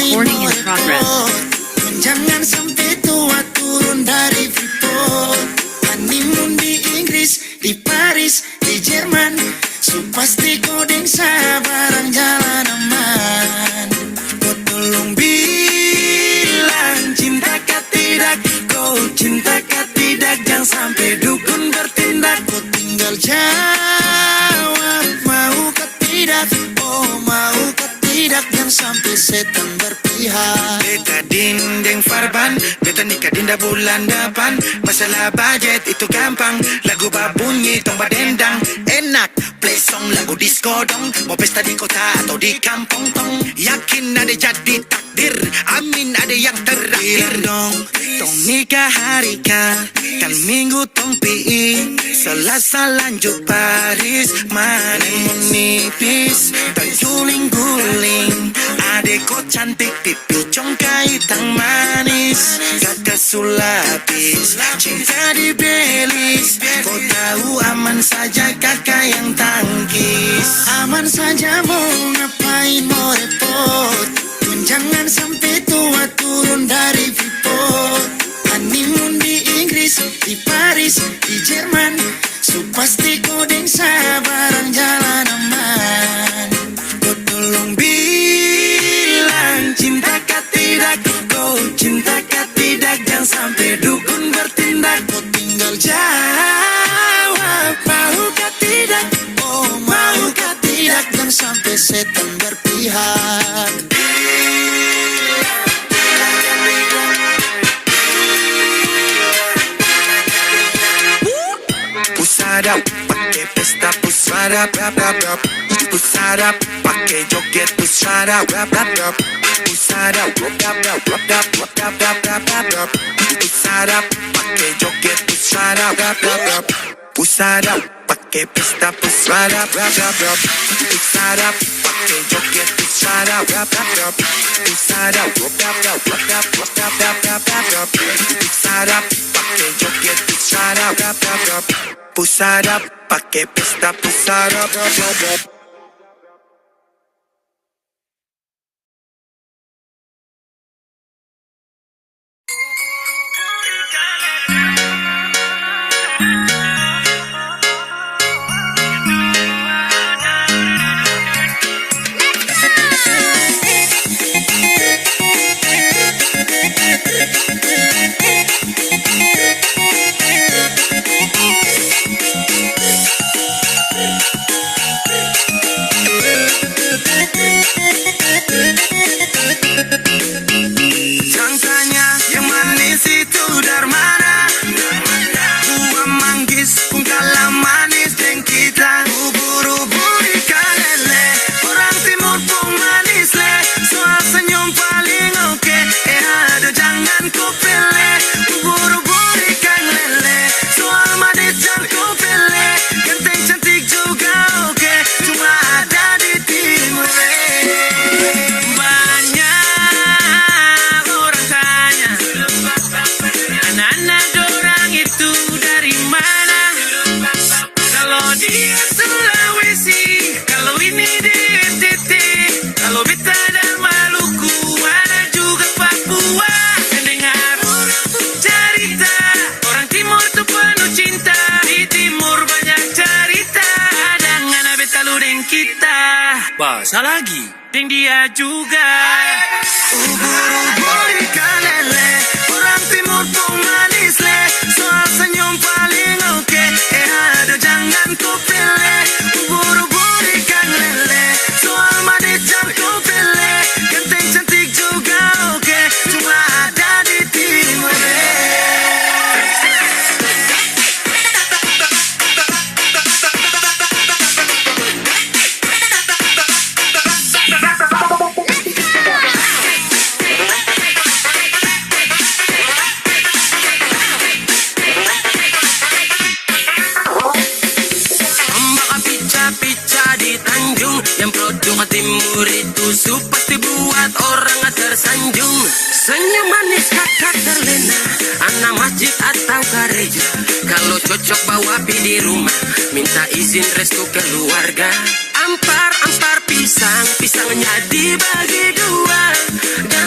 Recording in progress. Jangan sampai tua turun dari Freeport. Honeymoon di Inggris, di Paris, di Jerman. So pasti kodeng barang jalan aman. Kau tolong bilang cinta kah tidak, kau cinta kah tidak. Jangan sampai dukun bertindak. Kau tinggal jawab mau kah tidak, oh mau kah tidak. Jangan sampai setan berpihak. Beta dinding farban, beta nikah dinda bulan depan. Masalah budget itu gampang, lagu babunyi tomba dendang. Enak, play song lagu disco dong. Mau pesta di kota atau di kampung tong. Yakin ada jadi takdir, amin ada yang terakhir dong. Tong nikah hari kan minggu tong PI. Selasa lanjut Paris, mana menipis tak guling-guling. Adekku cantik pipi congkai tang manis. Kakak sulapis cinta di belis. Kau tahu aman saja kakak yang tangkis. Aman saja mau ngapain mau repot. Jangan sampai tua turun dari Freeport. Honeymoon di Inggris, di Paris, di Jerman. So pasti kodeng barang jalan aman. Kau tolong bilang cinta kah tidak, kau cinta kah tidak. Jangan sampai dukun bertindak. Kau tinggal jawab mau kah tidak, oh mau kah tidak. Jangan sampai setan berpihak. Pusada, pakai pesta pusada, rap rap rap. Pusada, pakai joget pusada, rap rap rap. Pusada, rap rap rap rap rap rap rap rap rap rap. Pusada, pakai joget pusada, rap rap rap. Pusada, pakai pesta pusada, rap rap rap. Pusada, pakai joget pusada, rap rap rap. Pusada, rap rap rap rap rap rap rap rap rap rap. Pusada, pakai joget pusada, rap rap rap. Pusada, pakai pesta pusada, rap rap rap. Jangan tanya yang manis itu dari mana. Buah manggis pun kalah manis dengan kita. Ubur-ubur ikan lele, orang timur pun manis le. Soal senyum paling oke, ada jangan kau pilih. Ubur-ubur ikan lele, soal manis jangan kau pilih. Ganteng cantik juga oke, cuma ada di timur. Dia Sulawesi, kalau ini di NTT, kalau beta dan Maluku, ada juga Papua. Mendengar orang cerita, orang timur tuh penuh cinta. Di timur banyak cerita, ada ngana beta lu deng kita. Bahasa lagi, deng dia juga. Ubur-ubur ikan lele, orang timur pun manis le. Soal senyum paling oke, ada jangan kau pilih. Ubur-ubur ikan lele, soal manis jangan kau pilih. Ganteng cantik juga oke, cuma ada di timur. Yang produk timur itu pasti buat orang tersanjung. Senyum manis kakak terlena, anak masjid atau gereja. Kalau cocok bawa pi di rumah, minta izin restu keluarga. Ampar pisang, pisangnya dibagi dua. Dan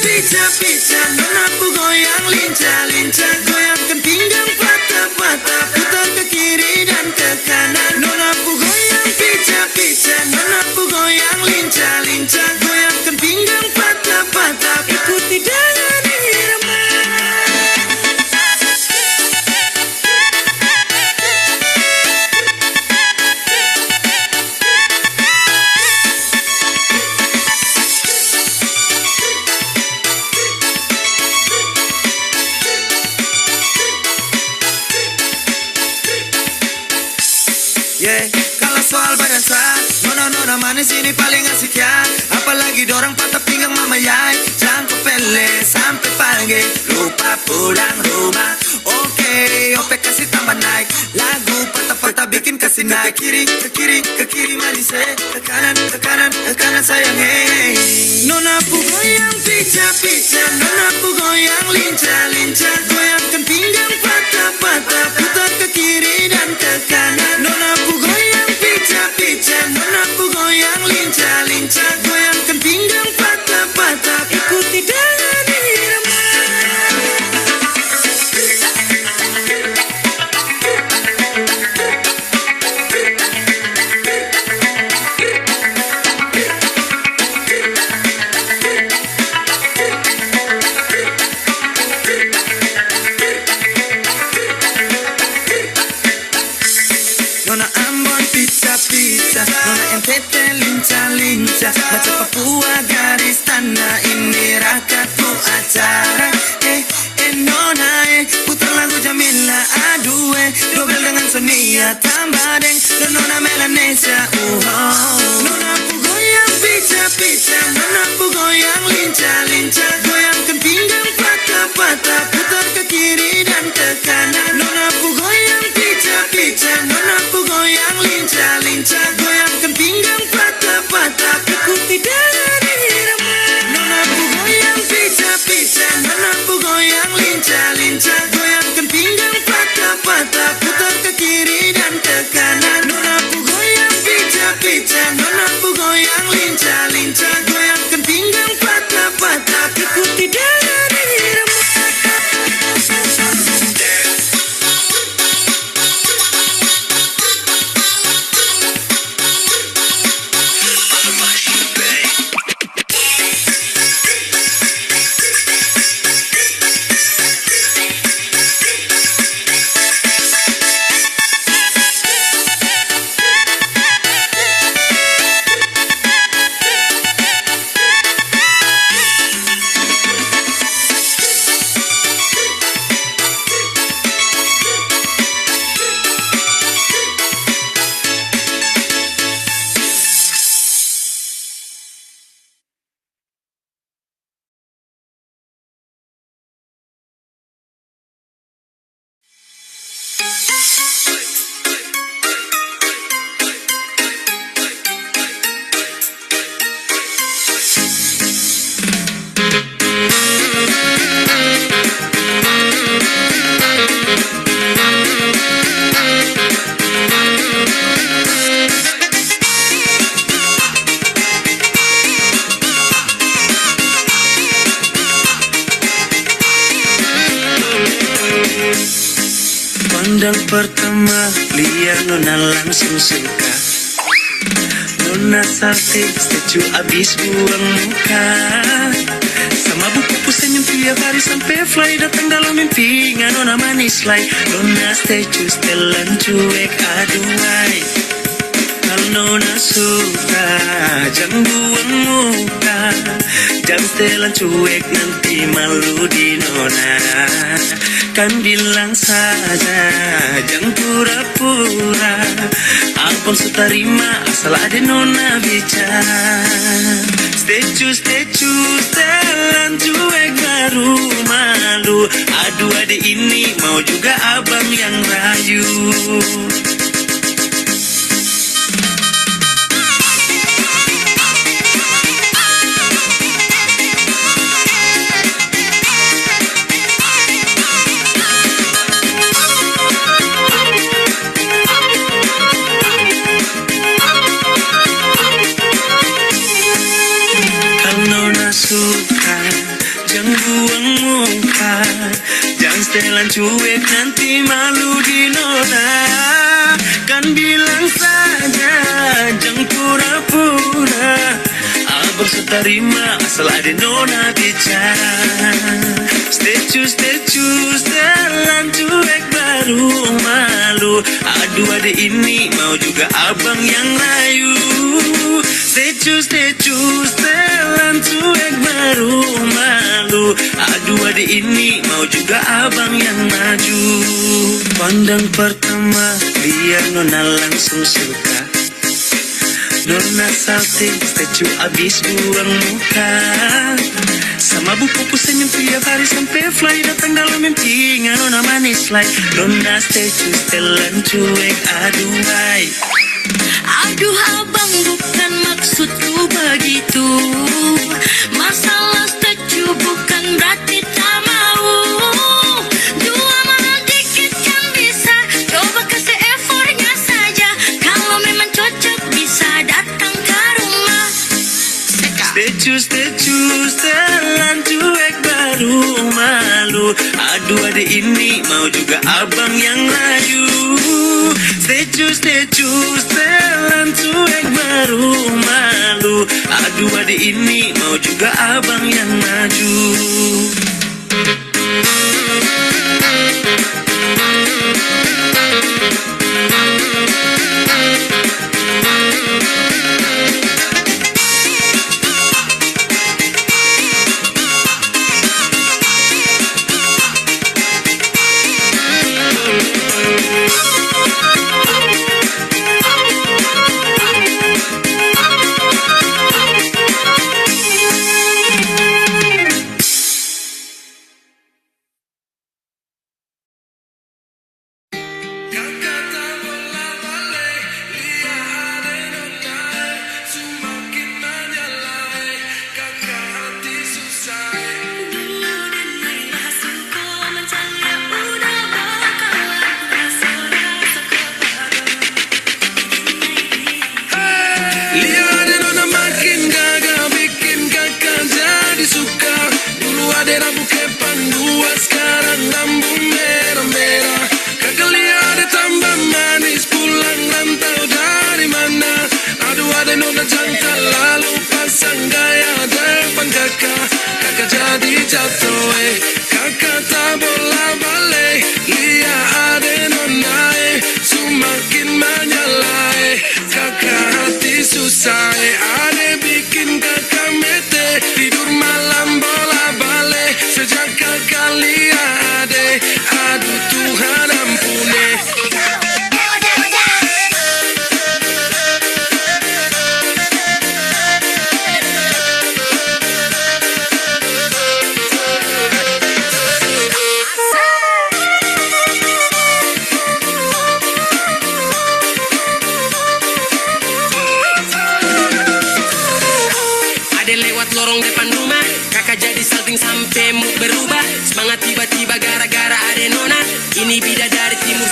pica-pica, nona pu goyang lincah-lincah, goyangkan pinggang patah-patah, putar ke kiri dan ke kanan. Nona pu goyang pica-pica, nona pu goyang lincah-lincah, goyangkan pinggang patah-patah, ikuti dengan irama. Yeah, kalau soal badansa, nona manis ini paling asik ya. Apalagi dorang patah pinggang mama yai, jangkau pele sampai pagi, lupa pulang rumah. Oke, ope kasih tambah naik, lagu patah-patah bikin kasih naik. Ke kiri manis ke kanan sayang hey. Nona pu goyang pica-pica, nona pu goyang lincah-lincah, goyangkan pinggang patah-patah, putar ke kiri dan ke kanan. Nona pu goyang pica-pica, nona pu goyang lincah-lincah, goyangkan pinggang patah-patah, ikuti dengan irama. Nona Ambon pizza-pizza, nona NTT lincah-lincah, macam Papua garis tanah, ini rakatku acara. Nona putar lagu Jamila, aduh dobel dengan Sonia, tambah deng, dan nona Melanesia. Nona pu goyang pica-pica, nona pu goyang lincah-lincah, goyangkan pinggang patah-patah, putar ke kiri dan ke kanan. Nona pu goyang pica-pica, nona pu goyang lincah-lincah, goyangkan pinggang patah-patah, ikuti dengan irama. Nona pu goyang pica-pica, nona pu goyang lincah-lincah, goyangkan pinggang patah-patah, putar ke kiri dan ke kanan. Nona pu goyang pica-pica, nona pu goyang lincah-lincah, goyangkan pinggang patah-patah, ikuti dengan irama. Pandang pertama lihat nona langsung suka, nona salting setuju abis buang muka, sama buku senyum tiap hari sampai fly, datang dalam mimpi nona manis lay, nona setuju setelan cuek aduhai. Kalau nona suka jangan buang muka, jangan setelan cuek nanti malu di nona. Kan bilang saja, jangan pura-pura, abang sutarima asal ada nona bicara. Stecu, setelan cuek baru malu, aduh adik ini mau juga abang yang rayu. Suka jangan buang muka, jangan setelan cuek nanti malu di nona. Kan bilang saja, jangan pura-pura, abang seterima asal ada nona bicara. Stay true, setelan cuek baru malu. Aduh adik ini mau juga abang yang layu. Stay true, setelan cuek baru malu. Aduh adik ini mau juga abang yang maju. Pandang pertama biar nona langsung suka. Nona salting, statue abis buang muka. Sama buku senyum tiap hari sampai fly. Datang dalam mimpi nona manis like. Nona statue setelan cuek aduhai. Aduh abang bukan maksudku begitu. Masalah statue bukan berarti tak mau. Dua mahal dikit kan bisa. Coba kasih effortnya saja. Kalau memang cocok bisa datang ke rumah. Statue, setelan cuek baru malu. Aduh adik ini mau juga abang yang layu. Statue, setelan cuek baru malu. Aduh adik ini mau juga abang yang maju.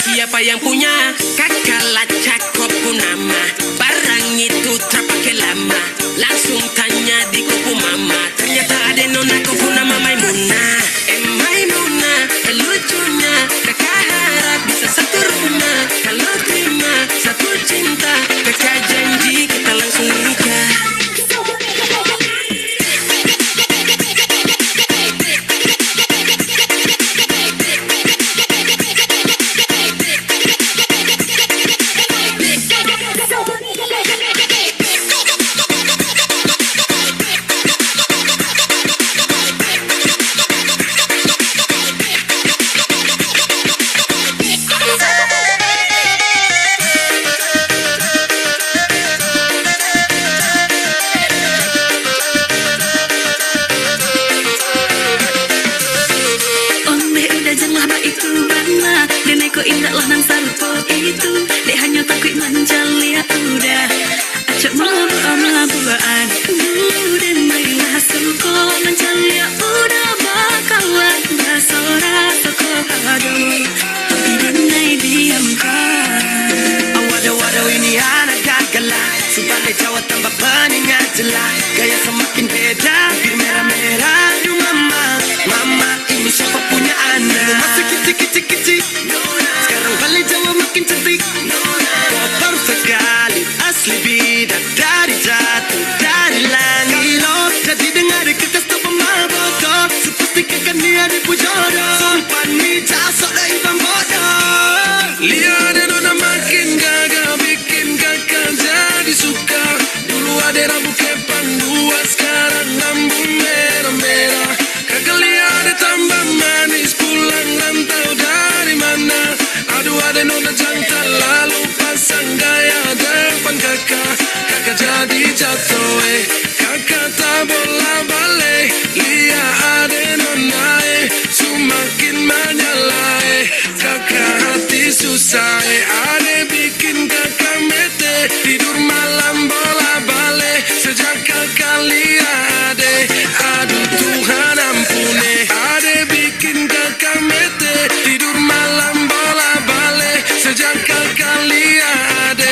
Siapa yang punya kakak lacak kopu nama. Barang itu terpakai lama. Langsung tanya di kopu mama. Ternyata ada nona kopu nama Maimunah. Maimunah, lucunya kakak harap bisa satu rumah. Kalau terima satu cinta, kakak janji kita langsung nikah. Indahlah nang sarupo itu. Dek hanya takut menjalia udah. Acak mabuaan. Dan marilah sungko menjalia udah. Bakalan basora toko hado. Tapi denai diamkan. Awado ini anak gagala. Subalik Jawa tambah peningat jelas. Gaya semakin beda. Bir merah-merah. Aduh mama. pu jodoh. Sumpah ni casok dah ibang bodoh. Lihat dia nona makin gagal, bikin kakak jadi suka. Dulu ada rambut kepang dua, sekarang rambut merah-merah. Kakak lihat dia tambah manis, pulang rantau dari mana. Aduh ada nona jantan lalu pasang gaya depan kakak. Kakak jadi jatuh kakak tak bola balik. Lihat ada nona semakin menyala kakak hati susah ada bikin kakak mete. Tidur malam bola balik sejak kakak lihat aduh Tuhan ampuni. Ada bikin kakak mete. Tidur malam bola balik sejak kakak lihat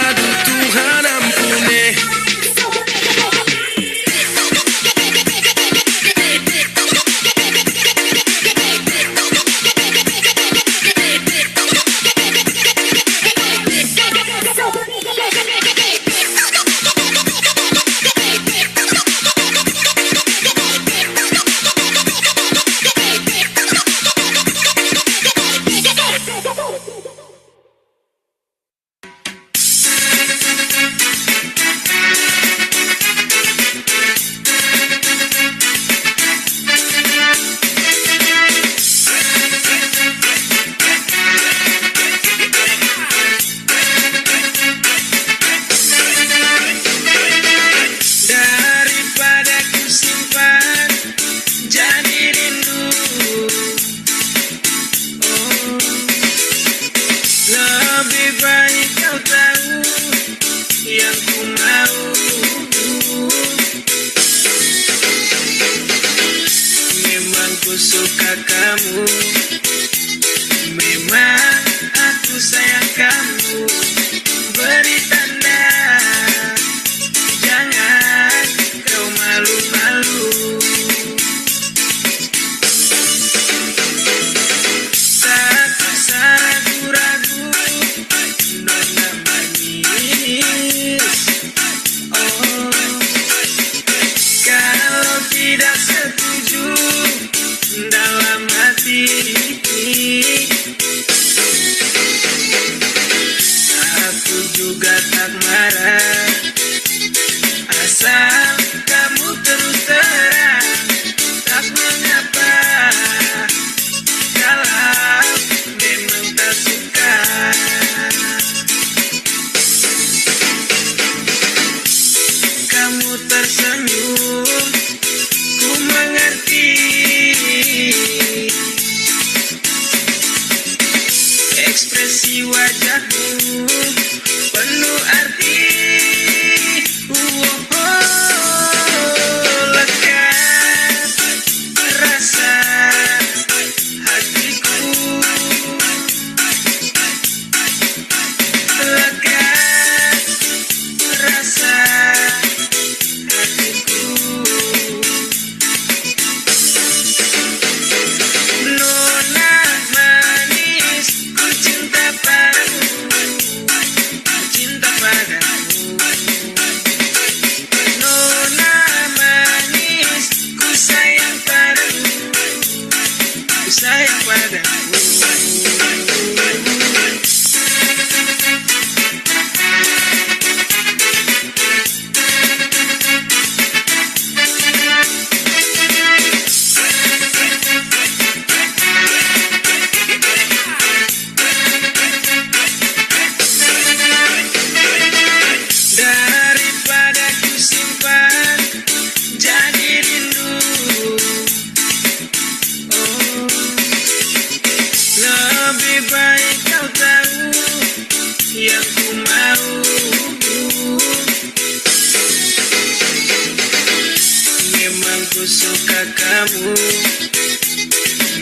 aduh Tuhan ampuni.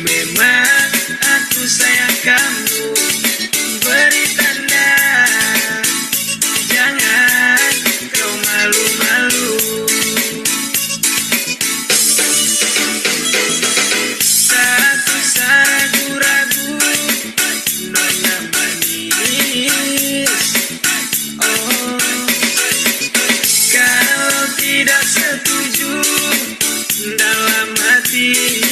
Memang aku sayang kamu. Beri tanda, jangan kau malu-malu. Satu ragu-ragu, nona manis. Oh, kalau tidak setuju dalam hati.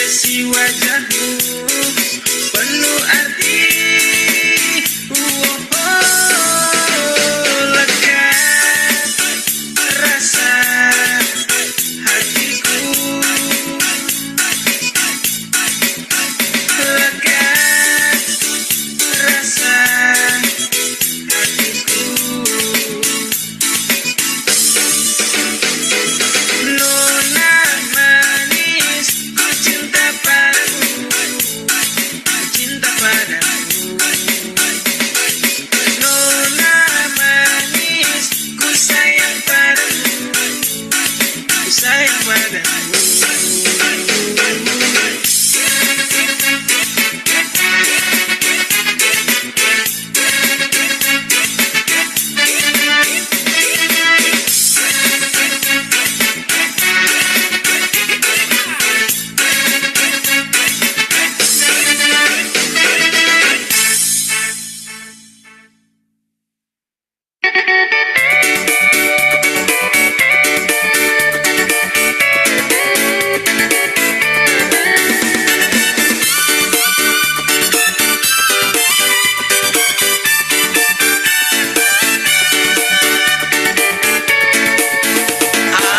Isi wajahmu penuh arti. Lega rasa hatiku. Lega rasa hatiku. Nona manis, ku cinta padamu, ku cinta padamu. Nona manis, ku sayang padamu, ku sayang padamu.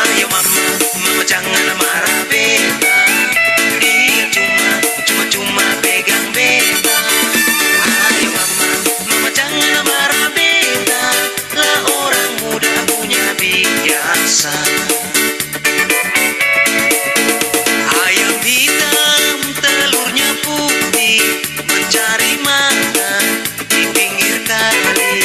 Ayo mama, mama jangan marah beta. Dia cuma pegang beta. Ayo mama, mama jangan marah beta. Lah orang muda punya biasa. Ayam hitam, telurnya putih, mencari makan di pinggir kali.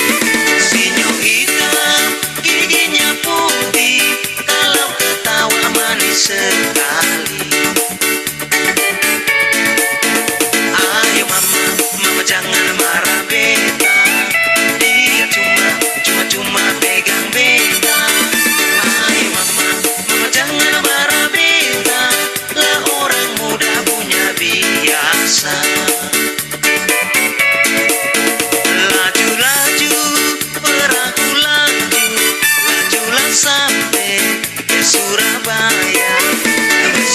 Sinyo hitam, giginya putih, kalau ketawa manis sekali. Ayo mama, mama jangan marah beta. Dia cuma pegang beta. Ayo mama, mama jangan marah beta. Lah orang muda punya biasa. Laju-laju, perahu laju, lajulah sampai ke Surabaya. Terus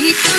Suara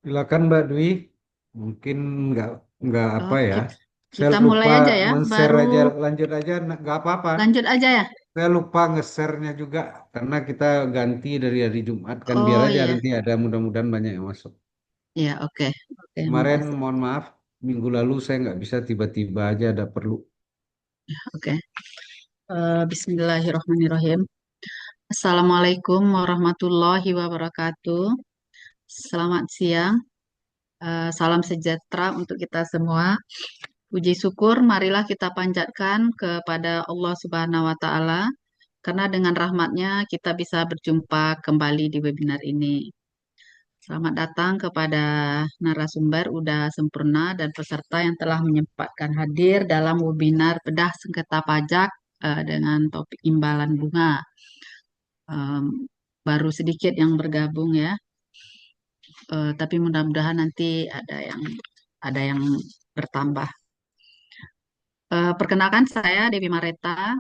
Silakan Mbak Dwi. Mungkin nggak nggak apa Oh, ya. Saya kita mulai lupa aja ya. men-share Baru aja, lanjut aja, nggak apa-apa. lanjut aja ya. Saya lupa nge-share-nya juga karena kita ganti dari hari Jumat kan biar Oh aja iya, nanti ada mudah-mudahan banyak yang masuk. iya oke, oke Kemarin makasih. mohon maaf minggu lalu saya nggak bisa tiba-tiba aja ada perlu. Oke. Bismillahirrahmanirrahim. Assalamualaikum warahmatullahi wabarakatuh. Selamat siang. Salam sejahtera untuk kita semua. Puji syukur, marilah kita panjatkan kepada Allah Subhanahu wa Ta'ala, karena dengan rahmatnya kita bisa berjumpa kembali di webinar ini. Selamat datang kepada narasumber Uda Sempurna dan peserta yang telah menyempatkan hadir dalam webinar bedah sengketa pajak dengan topik imbalan bunga. Em, Baru sedikit yang bergabung ya. Tapi mudah-mudahan nanti ada yang bertambah. Perkenalkan saya Dewi Mareta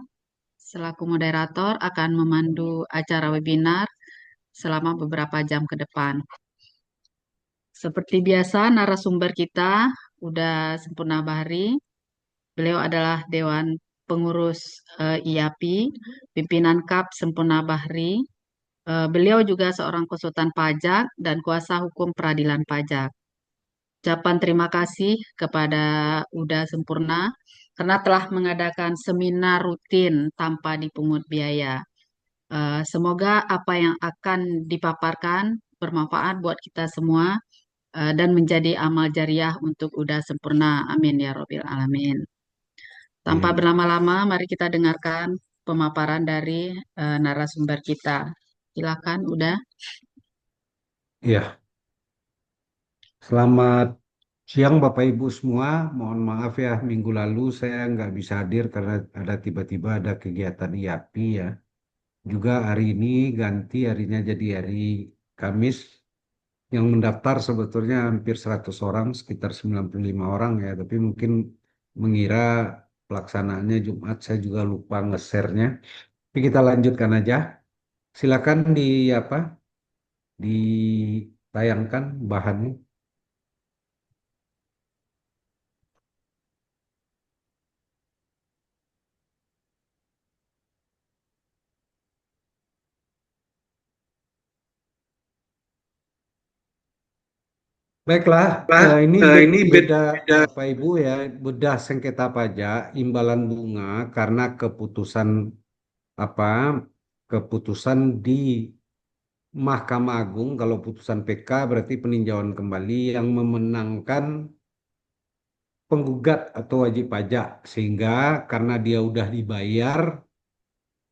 selaku moderator akan memandu acara webinar selama beberapa jam ke depan. Seperti biasa narasumber kita udah Sempurna Bahri. Beliau adalah Dewan Pengurus IAPI, pimpinan KAP Sempurna Bahri. Beliau juga seorang konsultan pajak dan kuasa hukum peradilan pajak. Ucapan terima kasih kepada Uda Sempurna karena telah mengadakan seminar rutin tanpa dipungut biaya. Semoga apa yang akan dipaparkan bermanfaat buat kita semua dan menjadi amal jariah untuk Uda Sempurna. Amin ya Robil Alamin. Tanpa Amin. berlama-lama, mari kita dengarkan pemaparan dari narasumber kita. Silakan, Uda. Iya, selamat siang Bapak Ibu semua. Mohon maaf ya minggu lalu saya nggak bisa hadir karena ada tiba-tiba ada kegiatan IAPI ya. Juga hari ini ganti harinya jadi hari Kamis. Yang mendaftar sebetulnya hampir 100 orang, sekitar 95 orang ya. Tapi mungkin mengira pelaksanaannya Jumat, saya juga lupa nge-share-nya. Tapi kita lanjutkan aja. Silakan di apa? Ditayangkan bahannya. Baiklah, ini Ini beda beda. Bapak Ibu ya, bedah sengketa pajak, imbalan bunga karena keputusan apa? Keputusan di Mahkamah Agung, kalau putusan PK berarti peninjauan kembali yang memenangkan penggugat atau wajib pajak, sehingga karena dia udah dibayar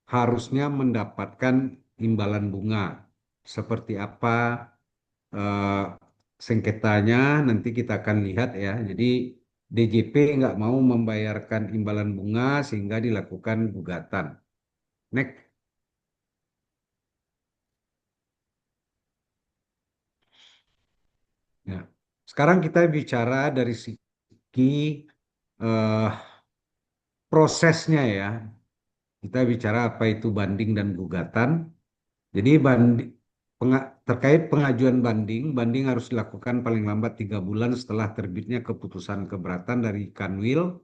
harusnya mendapatkan imbalan bunga. Seperti apa eh, sengketanya nanti kita akan lihat ya. Jadi DJP nggak mau membayarkan imbalan bunga sehingga dilakukan gugatan. Next. Ya. Sekarang kita bicara dari segi eh, prosesnya ya. Kita bicara apa itu banding dan gugatan. Jadi terkait pengajuan banding, banding harus dilakukan paling lambat 3 bulan setelah terbitnya keputusan keberatan dari Kanwil.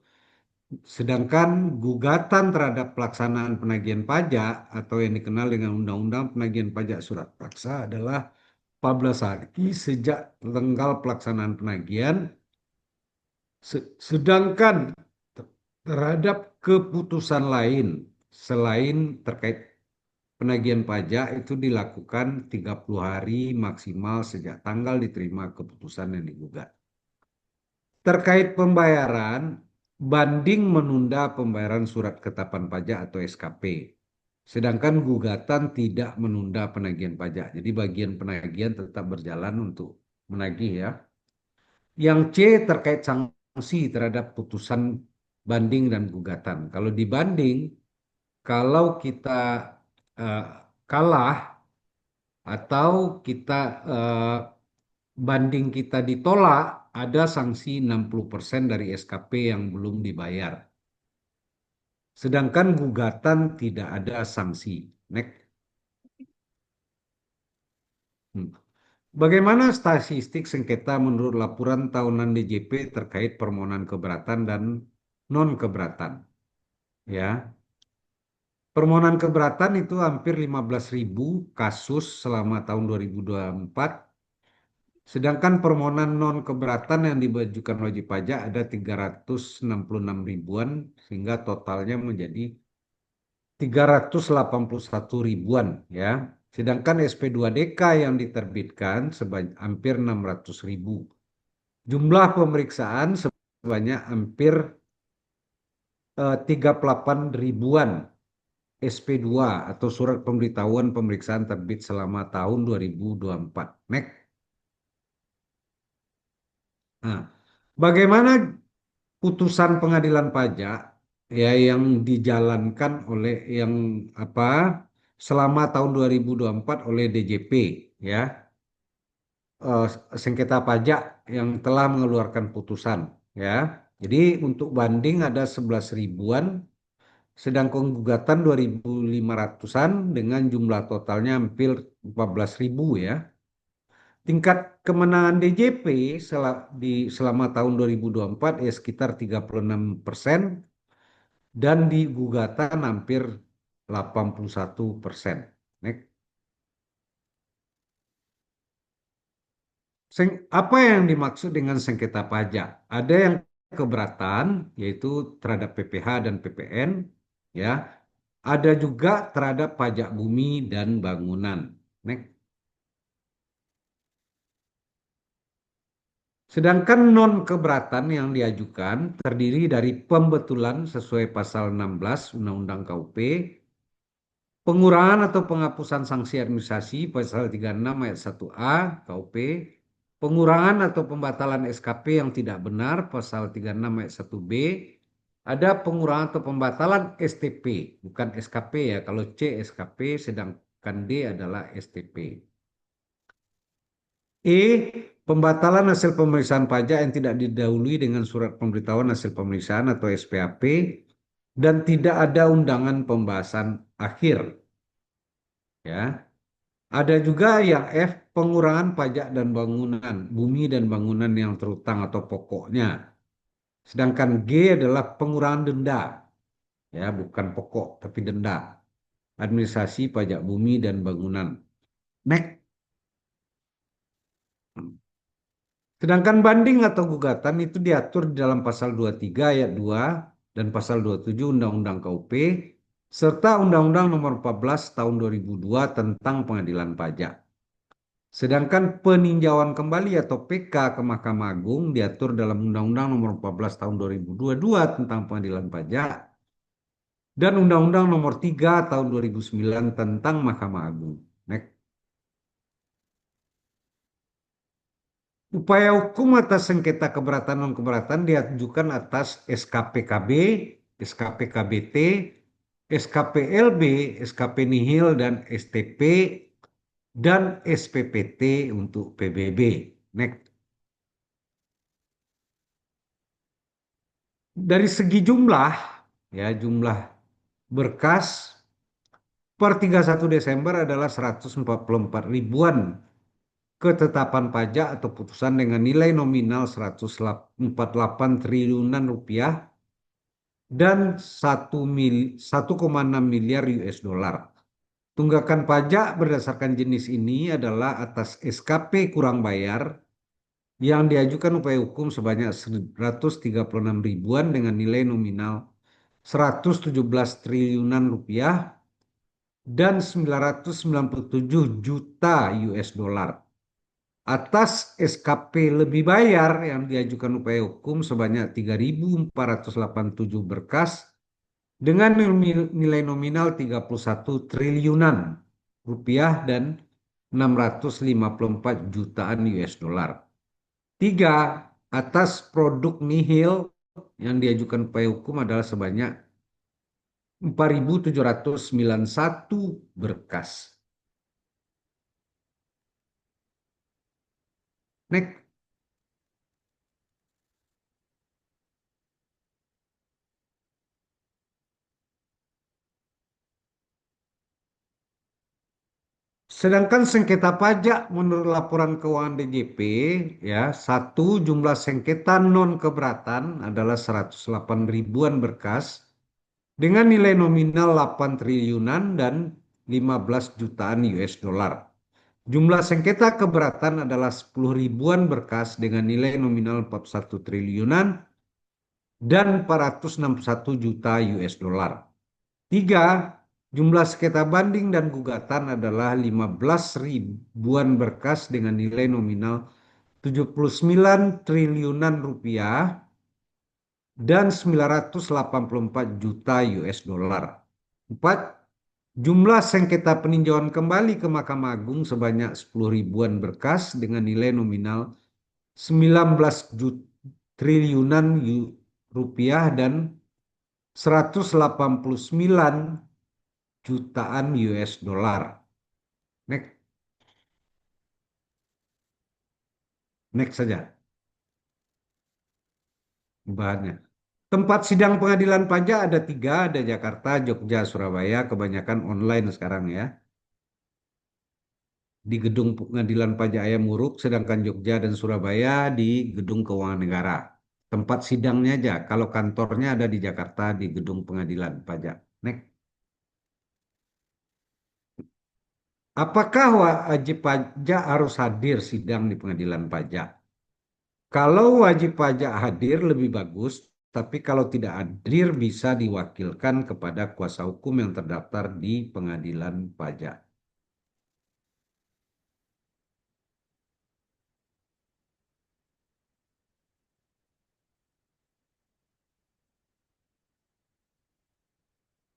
Sedangkan gugatan terhadap pelaksanaan penagihan pajak atau yang dikenal dengan Undang-Undang Penagihan Pajak Surat Paksa adalah 14 hari sejak tanggal pelaksanaan penagihan. Sedangkan terhadap keputusan lain selain terkait penagihan pajak itu dilakukan 30 hari maksimal sejak tanggal diterima keputusan yang digugat. Terkait pembayaran, banding menunda pembayaran surat ketetapan pajak atau SKP. Sedangkan gugatan tidak menunda penagihan pajak. Jadi bagian penagihan tetap berjalan untuk menagih ya. Yang C terkait sanksi terhadap putusan banding dan gugatan. Kalau dibanding, kalau kita eh, kalah atau kita eh, banding kita ditolak, ada sanksi 60% dari SKP yang belum dibayar. Sedangkan gugatan tidak ada sanksi. Next. Hmm. Bagaimana statistik sengketa menurut laporan tahunan DJP terkait permohonan keberatan dan non keberatan? Ya, permohonan keberatan itu hampir 15.000 kasus selama tahun 2024. Sedangkan permohonan non keberatan yang diajukan wajib pajak ada 366 ribuan, sehingga totalnya menjadi 381 ribuan ya. Sedangkan SP2DK yang diterbitkan sebanyak hampir 600 ribu. Jumlah pemeriksaan sebanyak hampir 38 ribuan SP2 atau surat pemberitahuan pemeriksaan terbit selama tahun 2024. Next. Nah, bagaimana putusan pengadilan pajak ya yang dijalankan oleh yang apa selama tahun 2024 oleh DJP ya, eh, sengketa pajak yang telah mengeluarkan putusan ya. Jadi untuk banding ada 11 ribuan, sedangkan gugatan 2.500-an dengan jumlah totalnya hampir 14.000 ya. Tingkat kemenangan DJP selama tahun 2024 ya sekitar 36%, dan di gugatan hampir 81%. Next. Apa yang dimaksud dengan sengketa pajak? Ada yang keberatan, yaitu terhadap PPh dan PPN, ya. Ada juga terhadap pajak bumi dan bangunan. Next. Sedangkan non keberatan yang diajukan terdiri dari pembetulan sesuai pasal 16 Undang-Undang KUP, pengurangan atau penghapusan sanksi administrasi pasal 36 ayat 1A KUP, pengurangan atau pembatalan SKP yang tidak benar pasal 36 ayat 1B, ada pengurangan atau pembatalan STP, bukan SKP ya. Kalau C SKP, sedangkan D adalah STP. E. Pembatalan hasil pemeriksaan pajak yang tidak didahului dengan surat pemberitahuan hasil pemeriksaan atau SPAP dan tidak ada undangan pembahasan akhir. Ya. Ada juga yang F, pengurangan pajak dan bangunan, bumi dan bangunan yang terutang atau pokoknya. Sedangkan G adalah pengurangan denda, ya bukan pokok tapi denda. Administrasi pajak bumi dan bangunan. Next. Sedangkan banding atau gugatan itu diatur di dalam pasal 23 ayat 2 dan pasal 27 Undang-Undang KUP serta Undang-Undang Nomor 14 Tahun 2002 tentang Pengadilan Pajak. Sedangkan peninjauan kembali atau PK ke Mahkamah Agung diatur dalam Undang-Undang Nomor 14 Tahun 2022 tentang Pengadilan Pajak dan Undang-Undang Nomor 3 Tahun 2009 tentang Mahkamah Agung. Next. Upaya hukum atas sengketa keberatan non keberatan diajukan atas SKPKB, SKPKBT, SKPLB, SKP nihil dan STP dan SPPT untuk PBB. Next. Dari segi jumlah, ya jumlah berkas per 31 Desember adalah 144 ribuan ketetapan pajak atau putusan dengan nilai nominal 148 triliunan rupiah dan 1,6 miliar US dollar. Tunggakan pajak berdasarkan jenis ini adalah atas SKP kurang bayar yang diajukan upaya hukum sebanyak 136 ribuan dengan nilai nominal 117 triliunan rupiah dan 997 juta US dollar. Atas SKP lebih bayar yang diajukan upaya hukum sebanyak 3.487 berkas dengan nilai nominal 31 triliunan rupiah dan 654 jutaan US dollar. 3. Atas produk nihil yang diajukan upaya hukum adalah sebanyak 4.791 berkas. Next. Sedangkan sengketa pajak menurut laporan keuangan DJP, ya, satu jumlah sengketa non keberatan adalah 108 ribuan berkas dengan nilai nominal 8 triliunan dan 15 jutaan US dollar. Jumlah sengketa keberatan adalah 10 ribuan berkas dengan nilai nominal 41 triliunan dan 461 juta US dollar. Tiga, jumlah sengketa banding dan gugatan adalah 15 ribuan berkas dengan nilai nominal 79 triliunan rupiah dan 984 juta US dollar. Empat, jumlah sengketa peninjauan kembali ke Mahkamah Agung sebanyak 10 ribuan berkas dengan nilai nominal 19 triliunan rupiah dan 189 jutaan US dollar. Next, next saja bahannya. Tempat sidang pengadilan pajak ada tiga, ada Jakarta, Jogja, Surabaya, kebanyakan online sekarang ya. Di gedung pengadilan pajak Ayam Uruk, sedangkan Jogja dan Surabaya di gedung keuangan negara. Tempat sidangnya aja, kalau kantornya ada di Jakarta di gedung pengadilan pajak. Next. Apakah wajib pajak harus hadir sidang di pengadilan pajak? Kalau wajib pajak hadir lebih bagus, tapi kalau tidak hadir bisa diwakilkan kepada kuasa hukum yang terdaftar di pengadilan pajak.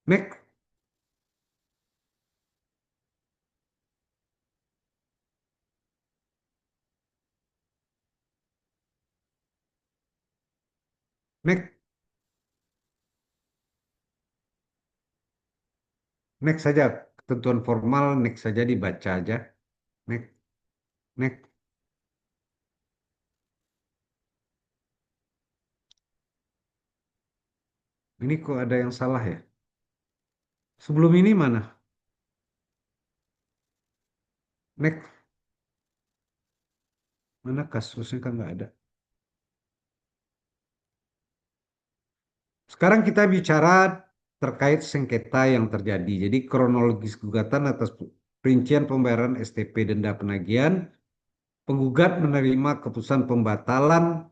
Next, next, next saja. Ketentuan formal next saja dibaca aja. Next, next. Ini kok ada yang salah ya? Sebelum ini mana? Next, mana kasusnya kan nggak ada. Sekarang kita bicara terkait sengketa yang terjadi. Jadi kronologis gugatan atas perincian pembayaran STP denda penagihan, penggugat menerima keputusan pembatalan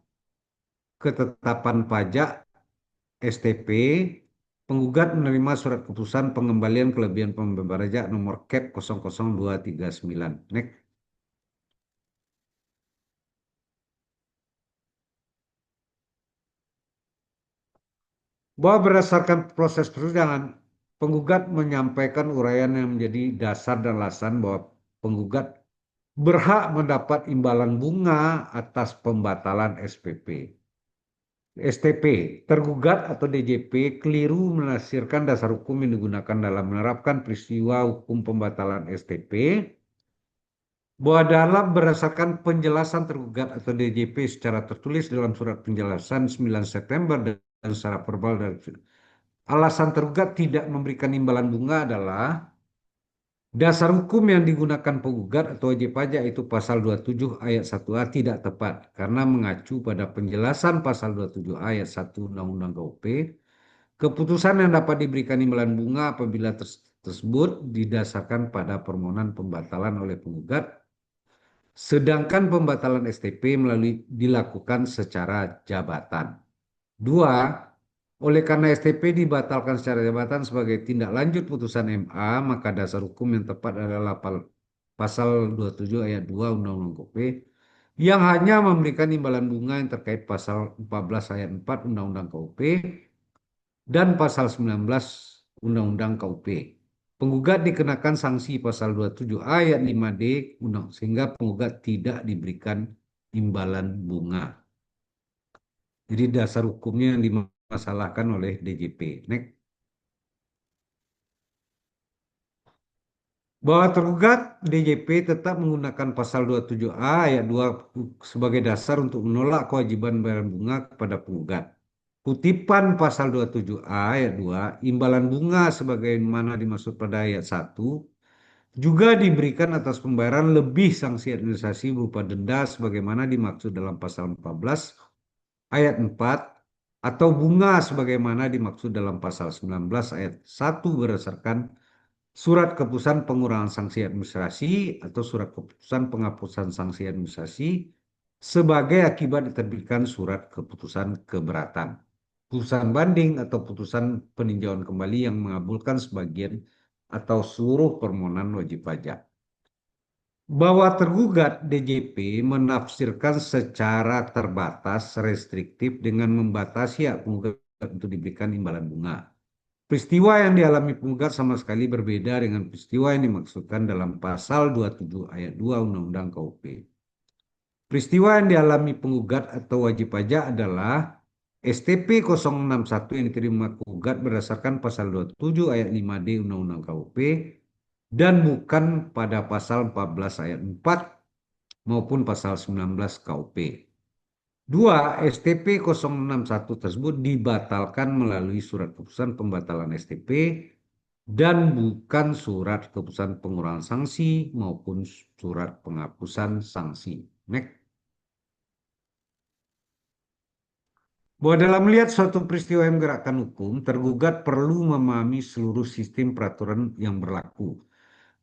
ketetapan pajak STP, penggugat menerima surat keputusan pengembalian kelebihan pembayaran pajak nomor KEP 00239. Next. Bahwa berdasarkan proses persidangan, penggugat menyampaikan uraian yang menjadi dasar dan alasan bahwa penggugat berhak mendapat imbalan bunga atas pembatalan STP. Tergugat atau DJP keliru menafsirkan dasar hukum yang digunakan dalam menerapkan peristiwa hukum pembatalan STP bahwa dalam berdasarkan penjelasan tergugat atau DJP secara tertulis dalam surat penjelasan 9 September dan secara verbal dari alasan tergugat tidak memberikan imbalan bunga adalah dasar hukum yang digunakan penggugat atau wajib pajak itu pasal 27 ayat 1A tidak tepat karena mengacu pada penjelasan pasal 27 ayat 1 Undang-Undang KUP. Keputusan yang dapat diberikan imbalan bunga apabila tersebut didasarkan pada permohonan pembatalan oleh penggugat, sedangkan pembatalan STP melalui dilakukan secara jabatan. Dua, oleh karena STP dibatalkan secara jabatan sebagai tindak lanjut putusan MA, maka dasar hukum yang tepat adalah pasal 27 ayat 2 Undang-Undang KUP yang hanya memberikan imbalan bunga yang terkait pasal 14 ayat 4 Undang-Undang KUP dan pasal 19 Undang-Undang KUP. Penggugat dikenakan sanksi pasal 27 ayat 5D sehingga penggugat tidak diberikan imbalan bunga. Jadi dasar hukumnya yang dimasalahkan oleh DJP. Next. Bahwa tergugat DJP tetap menggunakan pasal 27A ayat 2 sebagai dasar untuk menolak kewajiban bayar bunga kepada penggugat. Kutipan pasal 27A ayat 2, imbalan bunga sebagaimana dimaksud pada ayat 1, juga diberikan atas pembayaran lebih sanksi administrasi berupa denda sebagaimana dimaksud dalam pasal 14 ayat 4 atau bunga sebagaimana dimaksud dalam pasal 19 ayat 1 berdasarkan surat keputusan pengurangan sanksi administrasi atau surat keputusan penghapusan sanksi administrasi sebagai akibat diterbitkan surat keputusan keberatan, putusan banding atau putusan peninjauan kembali yang mengabulkan sebagian atau seluruh permohonan wajib pajak. Bahwa tergugat DJP menafsirkan secara terbatas restriktif dengan membatasi hak penggugat untuk diberikan imbalan bunga. Peristiwa yang dialami penggugat sama sekali berbeda dengan peristiwa yang dimaksudkan dalam pasal 27 ayat 2 Undang-Undang KUP. Peristiwa yang dialami penggugat atau wajib pajak adalah STP 061 yang diterima penggugat berdasarkan pasal 27 ayat 5D Undang-Undang KUP dan bukan pada pasal 14 ayat 4 maupun pasal 19 KUP. 2. STP 061 tersebut dibatalkan melalui surat keputusan pembatalan STP dan bukan surat keputusan pengurangan sanksi maupun surat penghapusan sanksi. Next. Bahwa dalam melihat suatu peristiwa yang menggerakkan hukum, tergugat perlu memahami seluruh sistem peraturan yang berlaku.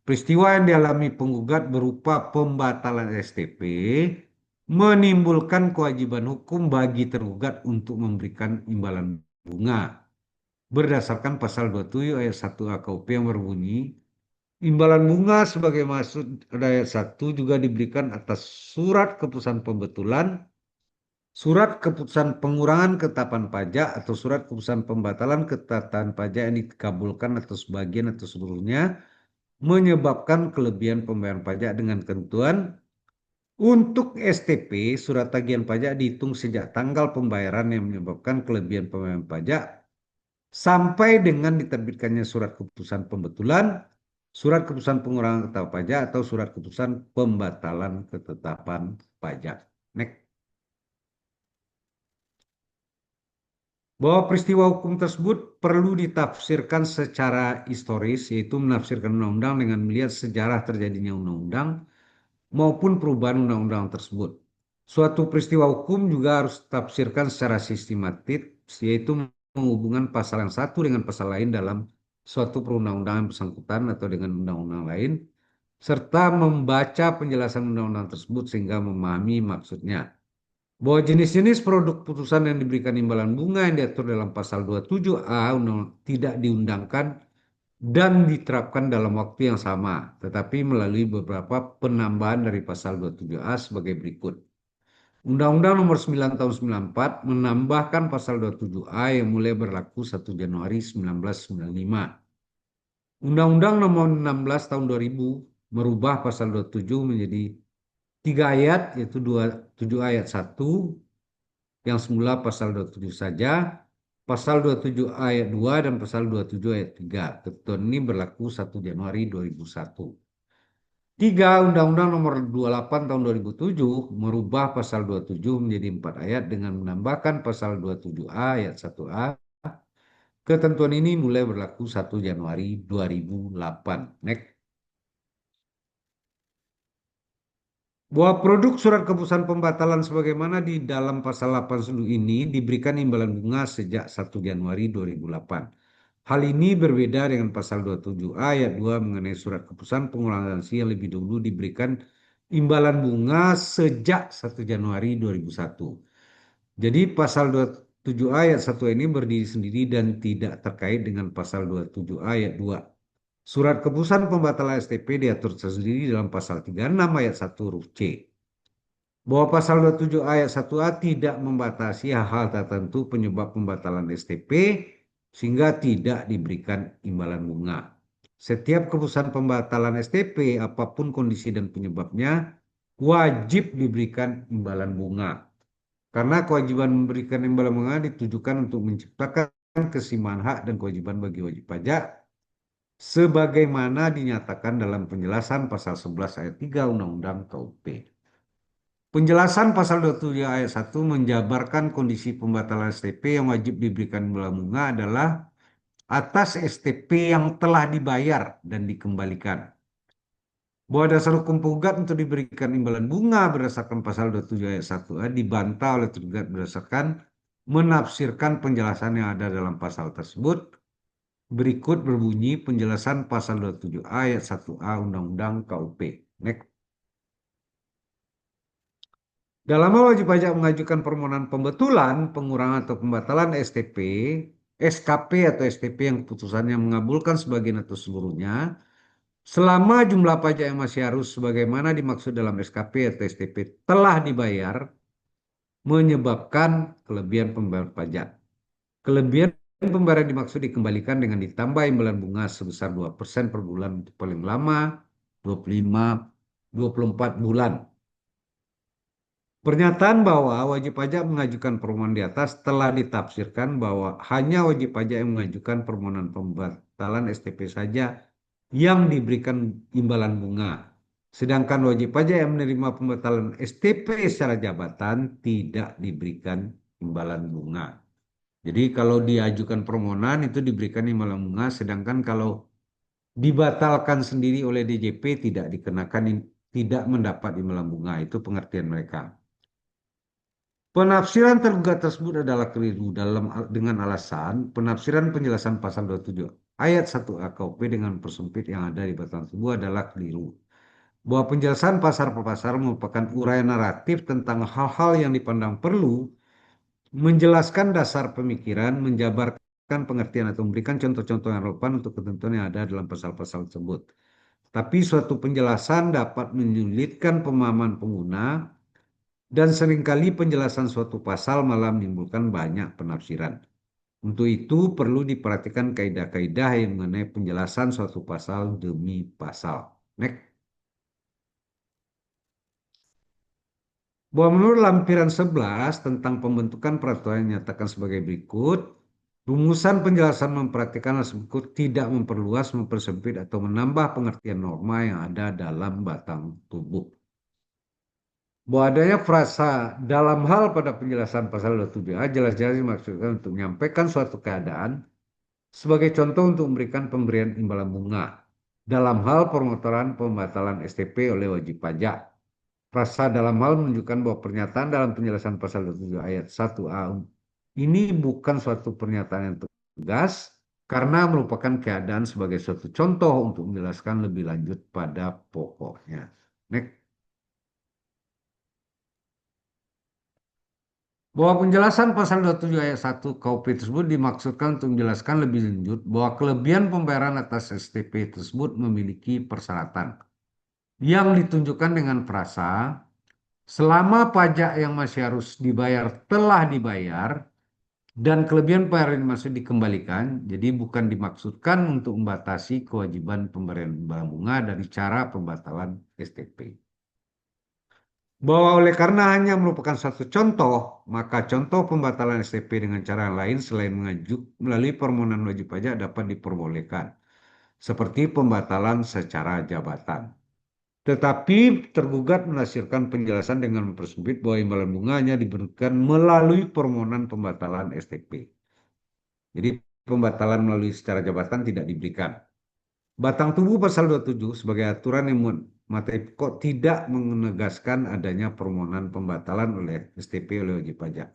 Peristiwa yang dialami penggugat berupa pembatalan STP menimbulkan kewajiban hukum bagi tergugat untuk memberikan imbalan bunga berdasarkan pasal 27 ayat 1 AKUP yang berbunyi imbalan bunga sebagai maksud ayat 1 juga diberikan atas surat keputusan pembetulan, surat keputusan pengurangan ketetapan pajak atau surat keputusan pembatalan ketetapan pajak yang dikabulkan atau sebagian atau seluruhnya menyebabkan kelebihan pembayaran pajak dengan ketentuan untuk STP surat tagihan pajak dihitung sejak tanggal pembayaran yang menyebabkan kelebihan pembayaran pajak sampai dengan diterbitkannya surat keputusan pembetulan, surat keputusan pengurangan ketetapan pajak atau surat keputusan pembatalan ketetapan pajak. Next. Bahwa peristiwa hukum tersebut perlu ditafsirkan secara historis, yaitu menafsirkan undang-undang dengan melihat sejarah terjadinya undang-undang maupun perubahan undang-undang tersebut. Suatu peristiwa hukum juga harus ditafsirkan secara sistematik, yaitu menghubungkan pasal yang satu dengan pasal lain dalam suatu perundang-undangan bersangkutan atau dengan undang-undang lain, serta membaca penjelasan undang-undang tersebut sehingga memahami maksudnya. Bahwa jenis-jenis produk putusan yang diberikan imbalan bunga yang diatur dalam pasal 27A tidak diundangkan dan diterapkan dalam waktu yang sama, tetapi melalui beberapa penambahan dari pasal 27A sebagai berikut. Undang-Undang Nomor 9 Tahun 94 menambahkan pasal 27A yang mulai berlaku 1 Januari 1995. Undang-Undang Nomor 16 Tahun 2000 merubah pasal 27 menjadi 3 ayat, yaitu 27 ayat 1 yang semula pasal 27 saja, pasal 27 ayat 2 dan pasal 27 ayat 3. Ketentuan ini berlaku 1 Januari 2001. 3. Undang-Undang Nomor 28 Tahun 2007 merubah pasal 27 menjadi 4 ayat dengan menambahkan pasal 27A ayat 1A. Ketentuan ini mulai berlaku 1 Januari 2008. Next. Bahwa produk surat keputusan pembatalan sebagaimana di dalam pasal 81 ini diberikan imbalan bunga sejak 1 Januari 2008. Hal ini berbeda dengan pasal 27A ayat 2 mengenai surat keputusan pengurangan sanksi yang lebih dulu diberikan imbalan bunga sejak 1 Januari 2001. Jadi pasal 27A ayat 1 ini berdiri sendiri dan tidak terkait dengan pasal 27A ayat 2. Surat keputusan pembatalan STP diatur tersendiri dalam pasal 36 ayat 1 huruf C. Bahwa pasal 27 ayat 1A tidak membatasi hal-hal tertentu penyebab pembatalan STP sehingga tidak diberikan imbalan bunga. Setiap keputusan pembatalan STP, apapun kondisi dan penyebabnya, wajib diberikan imbalan bunga. Karena kewajiban memberikan imbalan bunga ditujukan untuk menciptakan keseimbangan hak dan kewajiban bagi wajib pajak sebagaimana dinyatakan dalam penjelasan pasal 11 ayat 3 Undang-Undang KUP. Penjelasan pasal 27 ayat 1 menjabarkan kondisi pembatalan STP yang wajib diberikan imbalan bunga adalah atas STP yang telah dibayar dan dikembalikan. Bahwa dasar hukum penggugat untuk diberikan imbalan bunga berdasarkan pasal 27 ayat 1A dibantah oleh tergugat berdasarkan menafsirkan penjelasan yang ada dalam pasal tersebut. Berikut berbunyi penjelasan pasal 27 ayat 1A Undang-Undang KUP. Next. Dalam hal wajib pajak mengajukan permohonan pembetulan, pengurangan atau pembatalan STP, SKP atau STP yang keputusannya mengabulkan sebagian atau seluruhnya, selama jumlah pajak yang masih harus sebagaimana dimaksud dalam SKP atau STP telah dibayar, menyebabkan kelebihan pembayaran pajak. Kelebihan pembayaran dimaksud dikembalikan dengan ditambah imbalan bunga sebesar 2% per bulan untuk paling lama 25, 24 bulan. Pernyataan bahwa wajib pajak mengajukan permohonan di atas telah ditafsirkan bahwa hanya wajib pajak yang mengajukan permohonan pembatalan STP saja yang diberikan imbalan bunga. Sedangkan wajib pajak yang menerima pembatalan STP secara jabatan tidak diberikan imbalan bunga. Jadi kalau diajukan permohonan itu diberikan imbalan bunga, sedangkan kalau dibatalkan sendiri oleh DJP tidak dikenakan, tidak mendapat imbalan bunga. Itu pengertian mereka. Penafsiran tergugat tersebut adalah keliru dengan alasan penafsiran penjelasan pasal 27 ayat 1A KUP dengan persempit yang ada di batang tubuh adalah keliru. Bahwa penjelasan pasar per pasar merupakan uraian naratif tentang hal-hal yang dipandang perlu, menjelaskan dasar pemikiran, menjabarkan pengertian atau memberikan contoh-contoh yang relevan untuk ketentuan yang ada dalam pasal-pasal tersebut. Tapi suatu penjelasan dapat menyulitkan pemahaman pengguna dan seringkali penjelasan suatu pasal malah menimbulkan banyak penafsiran. Untuk itu perlu diperhatikan kaidah-kaidah yang mengenai penjelasan suatu pasal demi pasal. Next. Bahwa menurut lampiran 11 tentang pembentukan peraturan yang dinyatakan sebagai berikut, rumusan penjelasan memperhatikan hal tersebut tidak memperluas, mempersempit, atau menambah pengertian norma yang ada dalam batang tubuh. Bahwa adanya frasa dalam hal pada penjelasan pasal 27A jelas-jelas dimaksudkan untuk menyampaikan suatu keadaan sebagai contoh untuk memberikan pemberian imbalan bunga dalam hal permotoran pembatalan STP oleh wajib pajak. Frasa dalam hal menunjukkan bahwa pernyataan dalam penjelasan pasal 27 ayat 1A ini bukan suatu pernyataan yang tegas karena merupakan keadaan sebagai suatu contoh untuk menjelaskan lebih lanjut pada pokoknya. Next. Bahwa penjelasan pasal 27 ayat 1 KUP tersebut dimaksudkan untuk menjelaskan lebih lanjut bahwa kelebihan pembayaran atas STP tersebut memiliki persyaratan yang ditunjukkan dengan frasa selama pajak yang masih harus dibayar telah dibayar dan kelebihan pembayaran masih dikembalikan, jadi bukan dimaksudkan untuk membatasi kewajiban pemberian bunga dari cara pembatalan STP. Bahwa oleh karena hanya merupakan satu contoh, maka contoh pembatalan STP dengan cara lain selain melalui permohonan wajib pajak dapat diperbolehkan, seperti pembatalan secara jabatan. Tetapi tergugat menafsirkan penjelasan dengan mempersempit bahwa imbalan bunga hanya diberikan melalui permohonan pembatalan STP. Jadi pembatalan melalui secara jabatan tidak diberikan. Batang tubuh pasal 27 sebagai aturan yang materi pokok tidak menegaskan adanya permohonan pembatalan oleh STP oleh wajib pajak.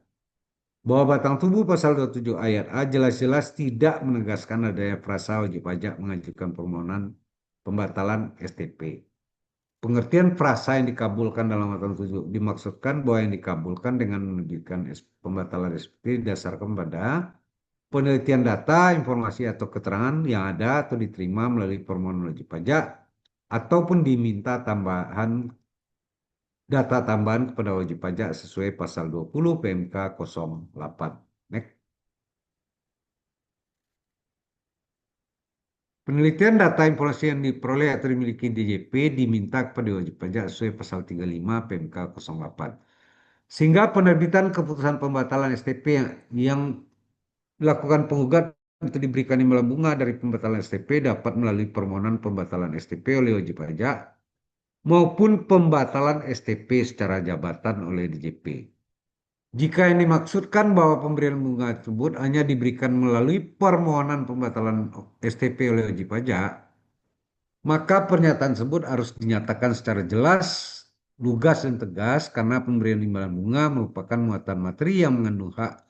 Bahwa batang tubuh pasal 27 ayat A jelas-jelas tidak menegaskan adanya frasa wajib pajak mengajukan permohonan pembatalan STP. Pengertian frasa yang dikabulkan dalam batang 7 dimaksudkan bahwa yang dikabulkan dengan menerbitkan pembatalan SPT didasarkan pada penelitian data, informasi atau keterangan yang ada atau diterima melalui permohonan wajib pajak ataupun diminta tambahan data tambahan kepada wajib pajak sesuai pasal 20 PMK 08. Next. Penelitian data informasi yang diperoleh atau dimiliki DJP diminta kepada wajib pajak sesuai pasal 35 PMK 08. Sehingga penerbitan keputusan pembatalan STP yang dilakukan penggugat untuk diberikan imbalan bunga dari pembatalan STP dapat melalui permohonan pembatalan STP oleh wajib pajak maupun pembatalan STP secara jabatan oleh DJP. Jika yang dimaksudkan bahwa pemberian bunga tersebut hanya diberikan melalui permohonan pembatalan STP oleh wajib pajak, maka pernyataan tersebut harus dinyatakan secara jelas, lugas, dan tegas karena pemberian imbalan bunga merupakan muatan materi yang mengandung hak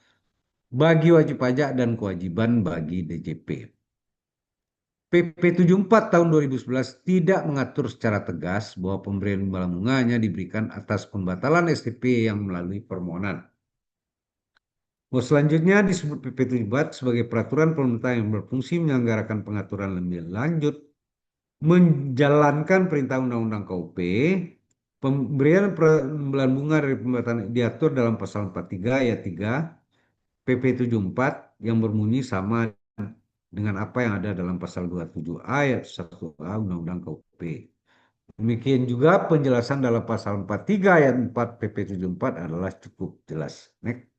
bagi wajib pajak dan kewajiban bagi DJP. PP 74 tahun 2011 tidak mengatur secara tegas bahwa pemberian imbalan bunga hanya diberikan atas pembatalan STP yang melalui permohonan. Selanjutnya disebut PP 74 sebagai peraturan pemerintah yang berfungsi menyelenggarakan pengaturan lebih lanjut menjalankan perintah Undang-Undang KUP. Pemberian imbalan bunga dari pembatalan diatur dalam pasal 43 ayat 3 PP 74 yang berbunyi sama dengan apa yang ada dalam pasal 27 ayat 1A Undang-Undang KUP. Demikian juga penjelasan dalam pasal 43 ayat 4 PP 74 adalah cukup jelas. Next.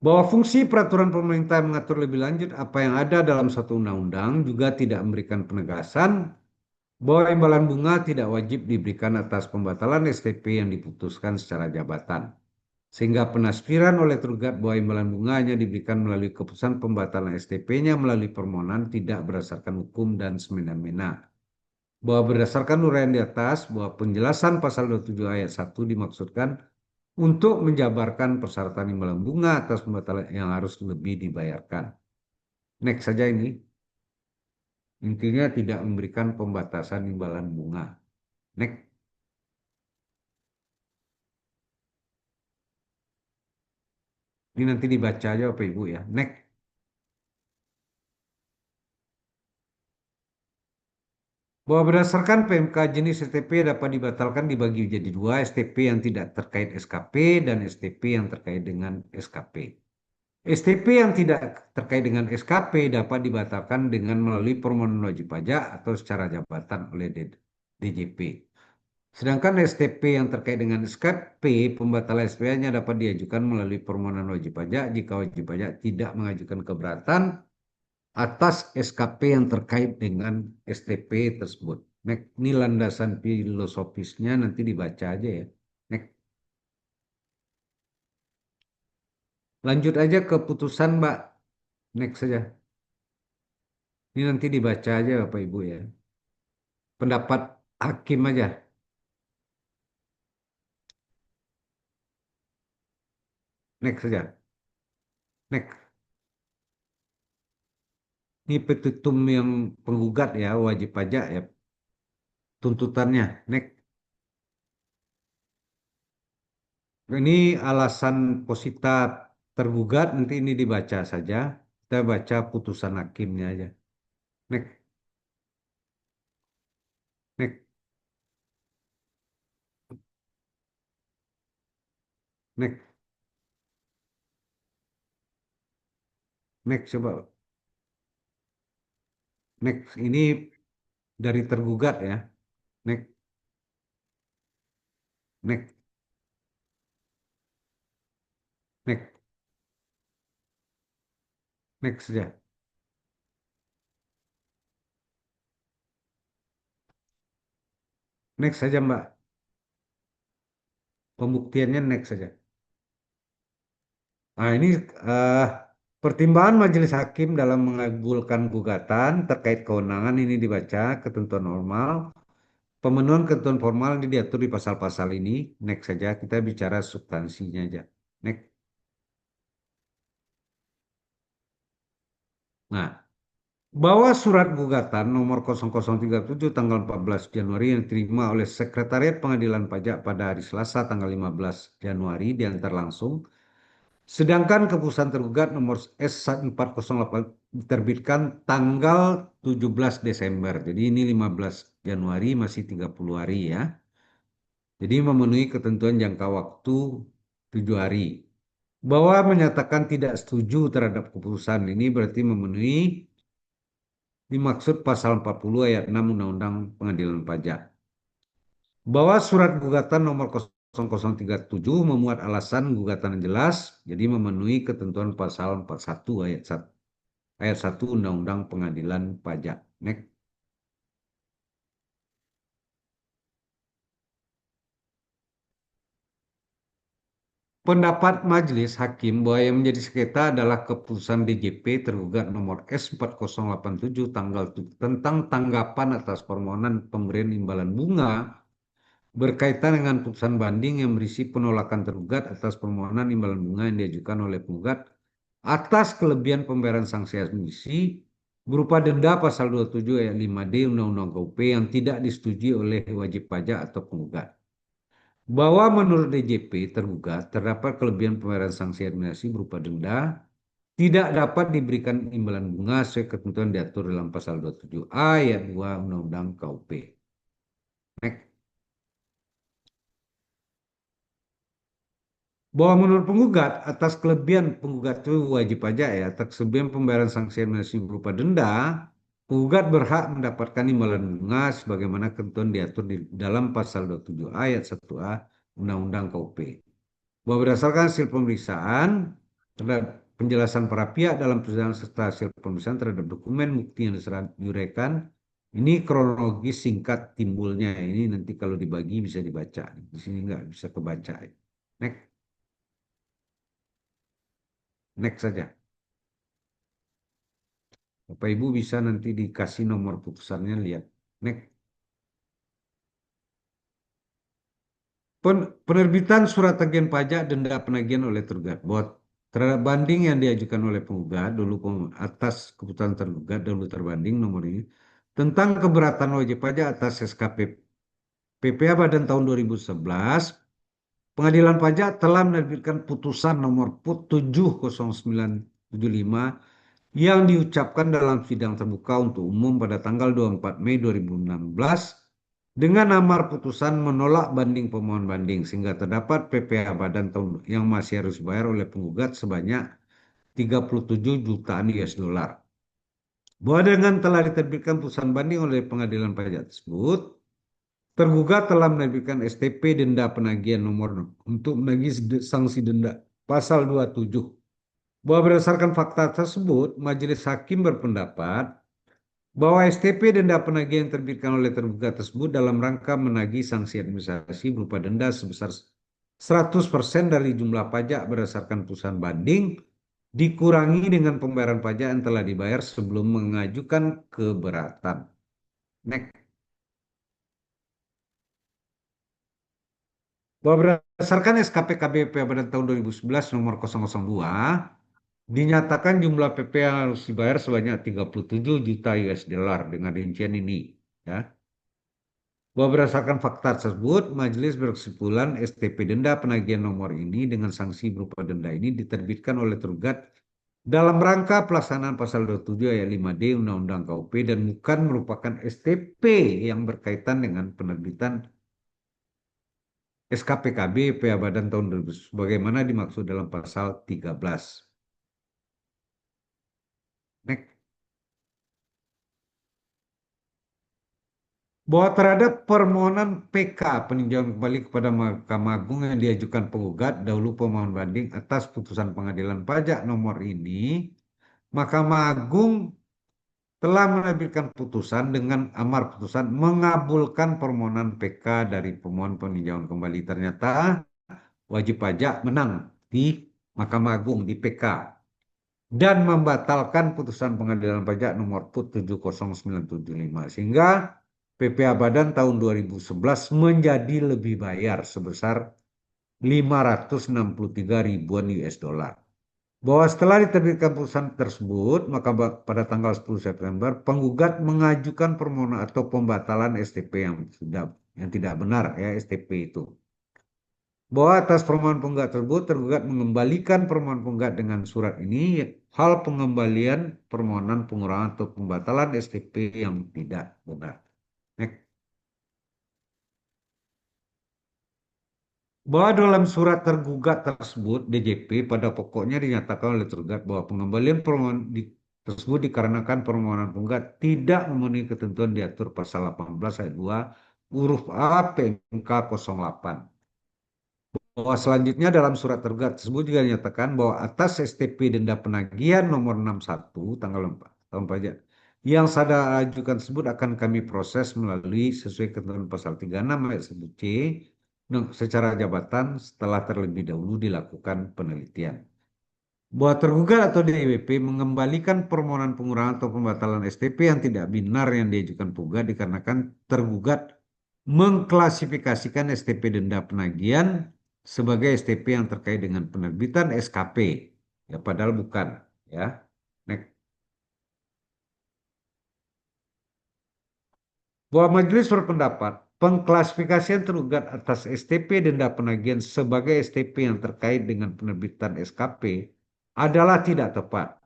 Bahwa fungsi peraturan pemerintah mengatur lebih lanjut apa yang ada dalam satu undang-undang juga tidak memberikan penegasan bahwa imbalan bunga tidak wajib diberikan atas pembatalan STP yang diputuskan secara jabatan. Sehingga penafsiran oleh tergugat bahwa imbalan bunga hanya diberikan melalui keputusan pembatalan STP-nya melalui permohonan tidak berdasarkan hukum dan semena-mena. Bahwa berdasarkan uraian di atas, bahwa penjelasan pasal 27 ayat 1 dimaksudkan untuk menjabarkan persyaratan imbalan bunga atas pembatalan yang harus lebih dibayarkan. Next saja ini. Intinya tidak memberikan pembatasan imbalan bunga. Next. Ini nanti dibaca aja Bapak Ibu ya. Next. Bahwa berdasarkan PMK jenis STP dapat dibatalkan dibagi menjadi dua, STP yang tidak terkait SKP dan STP yang terkait dengan SKP. STP yang tidak terkait dengan SKP dapat dibatalkan dengan melalui permohonan wajib pajak atau secara jabatan oleh DJP. Sedangkan STP yang terkait dengan SKP, pembatalan SPP-nya dapat diajukan melalui permohonan wajib pajak jika wajib pajak tidak mengajukan keberatan atas SKP yang terkait dengan STP tersebut. Ini landasan filosofisnya nanti dibaca aja ya. Lanjut aja ke putusan Mbak. Next saja. Ini nanti dibaca aja Bapak Ibu ya. Pendapat hakim aja. Next saja. Next. Ini petitum yang penggugat ya, wajib pajak ya. Tuntutannya. Next. Ini alasan posita tergugat, nanti ini dibaca saja. Kita baca putusan hakimnya aja. Next. Next. Next. Next coba. Next. Ini dari tergugat ya. Next. Next. Next. Next saja. Next saja Mbak. Pembuktiannya next saja. Nah, ini eh, pertimbangan majelis hakim dalam mengabulkan gugatan terkait kewenangan ini dibaca ketentuan normal. Pemenuhan ketentuan formal ini diatur di pasal-pasal ini. Next saja, kita bicara substansinya aja. Next. Nah, bahwa surat gugatan nomor 0037 tanggal 14 Januari yang diterima oleh Sekretariat Pengadilan Pajak pada hari Selasa tanggal 15 Januari diantar langsung. Sedangkan keputusan tergugat nomor S408 diterbitkan tanggal 17 Desember. Jadi ini 15 Januari masih 30 hari ya. Jadi memenuhi ketentuan jangka waktu 7 hari. Bahwa menyatakan tidak setuju terhadap keputusan ini berarti memenuhi dimaksud pasal 40 ayat 6 Undang-Undang Pengadilan Pajak. Bahwa surat gugatan nomor 0037 memuat alasan gugatan yang jelas, jadi memenuhi ketentuan pasal 41 ayat 1 Undang-Undang Pengadilan Pajak. Next. pendapat majelis hakim bahwa yang menjadi sengketa adalah keputusan DJP tergugat nomor S4087 tentang tanggapan atas permohonan pemberian imbalan bunga berkaitan dengan putusan banding yang berisi penolakan tergugat atas permohonan imbalan bunga yang diajukan oleh penggugat atas kelebihan pembayaran sanksi admisi berupa denda pasal 27 ayat 5D Undang-Undang KUP yang tidak disetujui oleh wajib pajak atau penggugat. Bahwa menurut DJP tergugat terdapat kelebihan pembayaran sanksi administrasi berupa denda tidak dapat diberikan imbalan bunga sesuai ketentuan diatur dalam pasal 27A ayat 2 Undang-Undang KUP. Next. Bahwa menurut penggugat atas kelebihan penggugat itu wajib pajak ya atas kelebihan pembayaran sanksi administrasi berupa denda, penggugat berhak mendapatkan imbalan bunga sebagaimana ketentuan diatur di dalam pasal 27 ayat 1A Undang-Undang KUP. Bahwa berdasarkan hasil pemeriksaan terhadap penjelasan para pihak dalam persidangan serta hasil pemeriksaan terhadap dokumen bukti yang diuraikan, ini kronologis singkat timbulnya. Ini nanti kalau dibagi bisa dibaca. Di sini nggak bisa kebaca. Next. Next saja. Bapak Ibu bisa nanti dikasih nomor putusannya, lihat. Next. Penerbitan surat tagihan pajak denda penagihan oleh tergugat. Buat terhadap banding yang diajukan oleh penggugat dulu atas keputusan tergugat dahulu terbanding nomor ini tentang keberatan wajib pajak atas SKP PPA Badan tahun 2011, Pengadilan Pajak telah menerbitkan putusan nomor PUT 70975 yang diucapkan dalam sidang terbuka untuk umum pada tanggal 24 Mei 2016 dengan amar putusan menolak banding pemohon banding sehingga terdapat PPh badan tahun yang masih harus dibayar oleh penggugat sebanyak 37 jutaan US dollar. Bahwa dengan telah diterbitkan putusan banding oleh pengadilan pajak tersebut, tergugat telah menerbitkan STP denda penagihan nomor untuk menagih sanksi denda pasal 27. Bahwa berdasarkan fakta tersebut, majelis hakim berpendapat bahwa STP denda penagihan yang terbitkan oleh tergugat tersebut dalam rangka menagih sanksi administrasi berupa denda sebesar 100% dari jumlah pajak berdasarkan putusan banding dikurangi dengan pembayaran pajak yang telah dibayar sebelum mengajukan keberatan. Next. Bahwa berdasarkan SKP KBP pada tahun 2011 nomor 002 dinyatakan jumlah PP yang harus dibayar sebanyak 37 juta US dollar dengan rincian ini. Ya. Bahwa berdasarkan fakta tersebut, majelis berkesimpulan STP denda penagihan nomor ini dengan sanksi berupa denda ini diterbitkan oleh tergugat dalam rangka pelaksanaan pasal 27 ayat 5D Undang-Undang KUP dan bukan merupakan STP yang berkaitan dengan penerbitan SKPKB PA Badan tahun 2000 sebagaimana dimaksud dalam pasal 13. Next. Bahwa terhadap permohonan PK peninjauan kembali kepada Mahkamah Agung yang diajukan penggugat dahulu pemohon banding atas putusan pengadilan pajak nomor ini, Mahkamah Agung telah menerbitkan putusan dengan amar putusan mengabulkan permohonan PK dari pemohon peninjauan kembali. Ternyata wajib pajak menang di Mahkamah Agung di PK dan membatalkan putusan pengadilan pajak nomor PUT 70975 sehingga PPh Badan tahun 2011 menjadi lebih bayar sebesar 563 ribuan US dollar. Bahwa setelah diterbitkan putusan tersebut, maka pada tanggal 10 September penggugat mengajukan permohonan atau pembatalan STP yang tidak benar ya STP itu. Bahwa atas permohonan penggugat tersebut tergugat mengembalikan permohonan penggugat dengan surat ini hal pengembalian permohonan pengurangan atau pembatalan STP yang tidak benar. Next. Bahwa dalam surat tergugat tersebut DJP pada pokoknya dinyatakan oleh tergugat bahwa pengembalian permohonan tersebut dikarenakan permohonan penggugat tidak memenuhi ketentuan diatur pasal 18 ayat 2 huruf A PMK 08. Bahwa selanjutnya dalam surat tergugat tersebut juga dinyatakan bahwa atas STP denda penagihan nomor 61 tanggal 4 tahun pajak yang saya ajukan tersebut akan kami proses melalui sesuai ketentuan pasal 36 ayat 1 C secara jabatan setelah terlebih dahulu dilakukan penelitian. Bahwa tergugat atau DWP mengembalikan permohonan pengurangan atau pembatalan STP yang tidak benar yang diajukan penggugat dikarenakan tergugat mengklasifikasikan STP denda penagihan sebagai STP yang terkait dengan penerbitan SKP. Ya, padahal bukan. Ya. Next. Bahwa majelis berpendapat pengklasifikasian tergugat atas STP denda penagihan sebagai STP yang terkait dengan penerbitan SKP adalah tidak tepat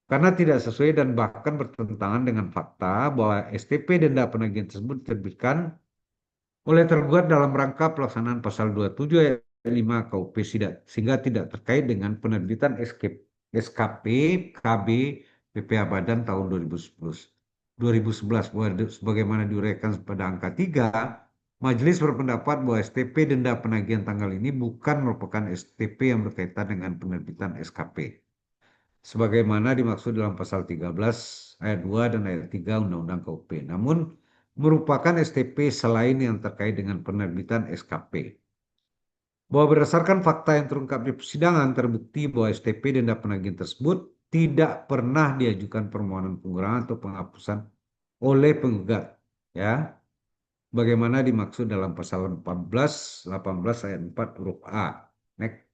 karena tidak sesuai dan bahkan bertentangan dengan fakta bahwa STP denda penagihan tersebut diterbitkan oleh tergugat dalam rangka pelaksanaan pasal 27 ayat 5 KUP sehingga tidak terkait dengan penerbitan SKP KB PPh Badan tahun 2011 sebagaimana diuraikan pada angka 3. Majelis berpendapat bahwa STP denda penagihan tanggal ini bukan merupakan STP yang berkaitan dengan penerbitan SKP sebagaimana dimaksud dalam pasal 13 ayat 2 dan ayat 3 Undang-Undang KUP, namun merupakan STP selain yang terkait dengan penerbitan SKP. Bahwa berdasarkan fakta yang terungkap di persidangan terbukti bahwa STP denda penagihan tersebut tidak pernah diajukan permohonan pengurangan atau penghapusan oleh penggugat, ya. Bagaimana dimaksud dalam pasal 14, 18 ayat 4 huruf A. Next.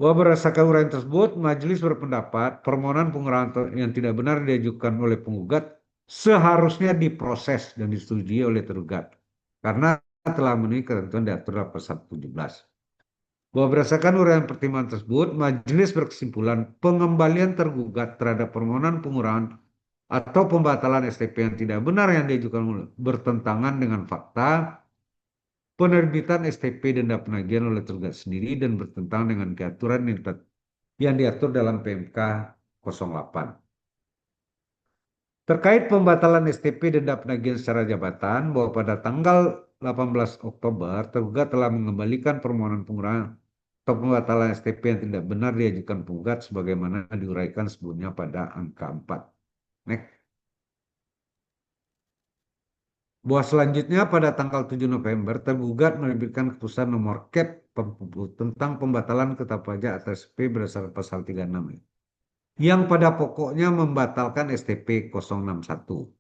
Bahwa berdasarkan uraian tersebut, majelis berpendapat permohonan pengurangan yang tidak benar diajukan oleh penggugat seharusnya diproses dan disetujui oleh tergugat karena telah memenuhi ketentuan diatur dalam pasal 17. Bahwa berdasarkan uraian pertimbangan tersebut, majelis berkesimpulan pengembalian tergugat terhadap permohonan pengurangan atau pembatalan STP yang tidak benar yang diajukan bertentangan dengan fakta penerbitan STP denda penagihan oleh tergugat sendiri dan bertentangan dengan keaturan yang diatur dalam PMK 08. Terkait pembatalan STP denda penagihan secara jabatan, bahwa pada tanggal 18 Oktober tergugat telah mengembalikan permohonan pengurangan atau pembatalan STP yang tidak benar diajukan penggugat sebagaimana diuraikan sebelumnya pada angka 4. Next. Bahwa selanjutnya pada tanggal 7 November tergugat menerbitkan keputusan nomor KEP tentang pembatalan ketetapan pajak atas STP berdasarkan pasal 36 yang pada pokoknya membatalkan STP 061.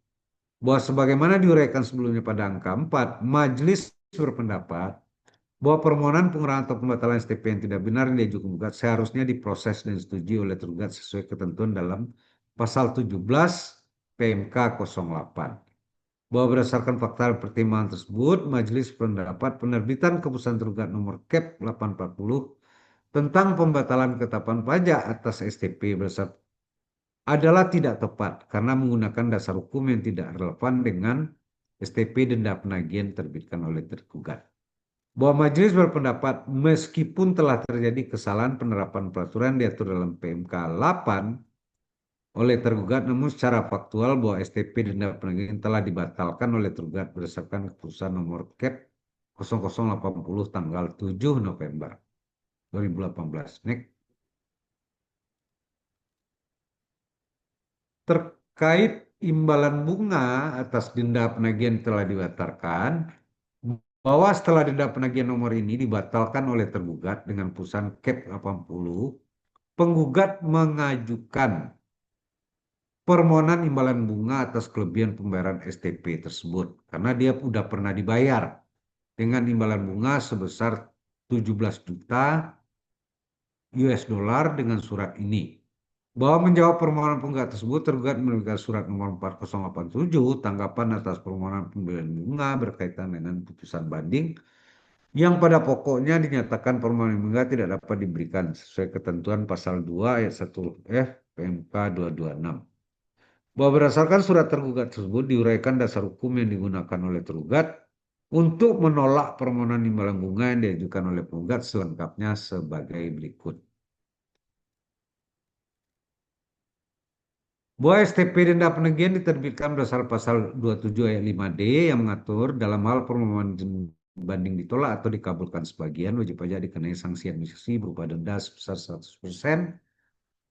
Bahwa sebagaimana diuraikan sebelumnya pada angka 4, majelis berpendapat bahwa permohonan pengurangan atau pembatalan STP yang tidak benar diajukan penggugat seharusnya diproses dan disetujui oleh tergugat sesuai ketentuan dalam pasal 17 PMK 08. Bahwa berdasarkan fakta pertimbangan tersebut, majelis berpendapat penerbitan keputusan tergugat nomor KEP 840 tentang pembatalan ketetapan pajak atas STP berdasarkan adalah tidak tepat karena menggunakan dasar hukum yang tidak relevan dengan STP denda penagihan terbitkan oleh tergugat. Bahwa majelis berpendapat meskipun telah terjadi kesalahan penerapan peraturan diatur dalam PMK 8 oleh tergugat, namun secara faktual bahwa STP denda penagihan telah dibatalkan oleh tergugat berdasarkan keputusan nomor KEP 0080 tanggal 7 November 2018. Next. Terkait imbalan bunga atas denda penagihan telah dibatalkan, bahwa setelah denda penagihan nomor ini dibatalkan oleh tergugat dengan putusan KEP 80, penggugat mengajukan permohonan imbalan bunga atas kelebihan pembayaran STP tersebut karena dia sudah pernah dibayar dengan imbalan bunga sebesar 17 juta US dollar dengan surat ini. Bahwa menjawab permohonan penggugat tersebut, tergugat menerbitkan surat nomor 4087 tanggapan atas permohonan pemberian bunga berkaitan dengan putusan banding yang pada pokoknya dinyatakan permohonan penggugat tidak dapat diberikan sesuai ketentuan pasal 2 ayat 1F PMK 226. Bahwa berdasarkan surat tergugat tersebut diuraikan dasar hukum yang digunakan oleh tergugat untuk menolak permohonan imbalan bunga yang diajukan oleh penggugat selengkapnya sebagai berikut. Bahwa STP denda penagihan diterbitkan berdasar pasal 27 ayat 5D yang mengatur dalam hal permohonan banding ditolak atau dikabulkan sebagian, wajib pajak dikenai sanksi administrasi berupa denda sebesar 100%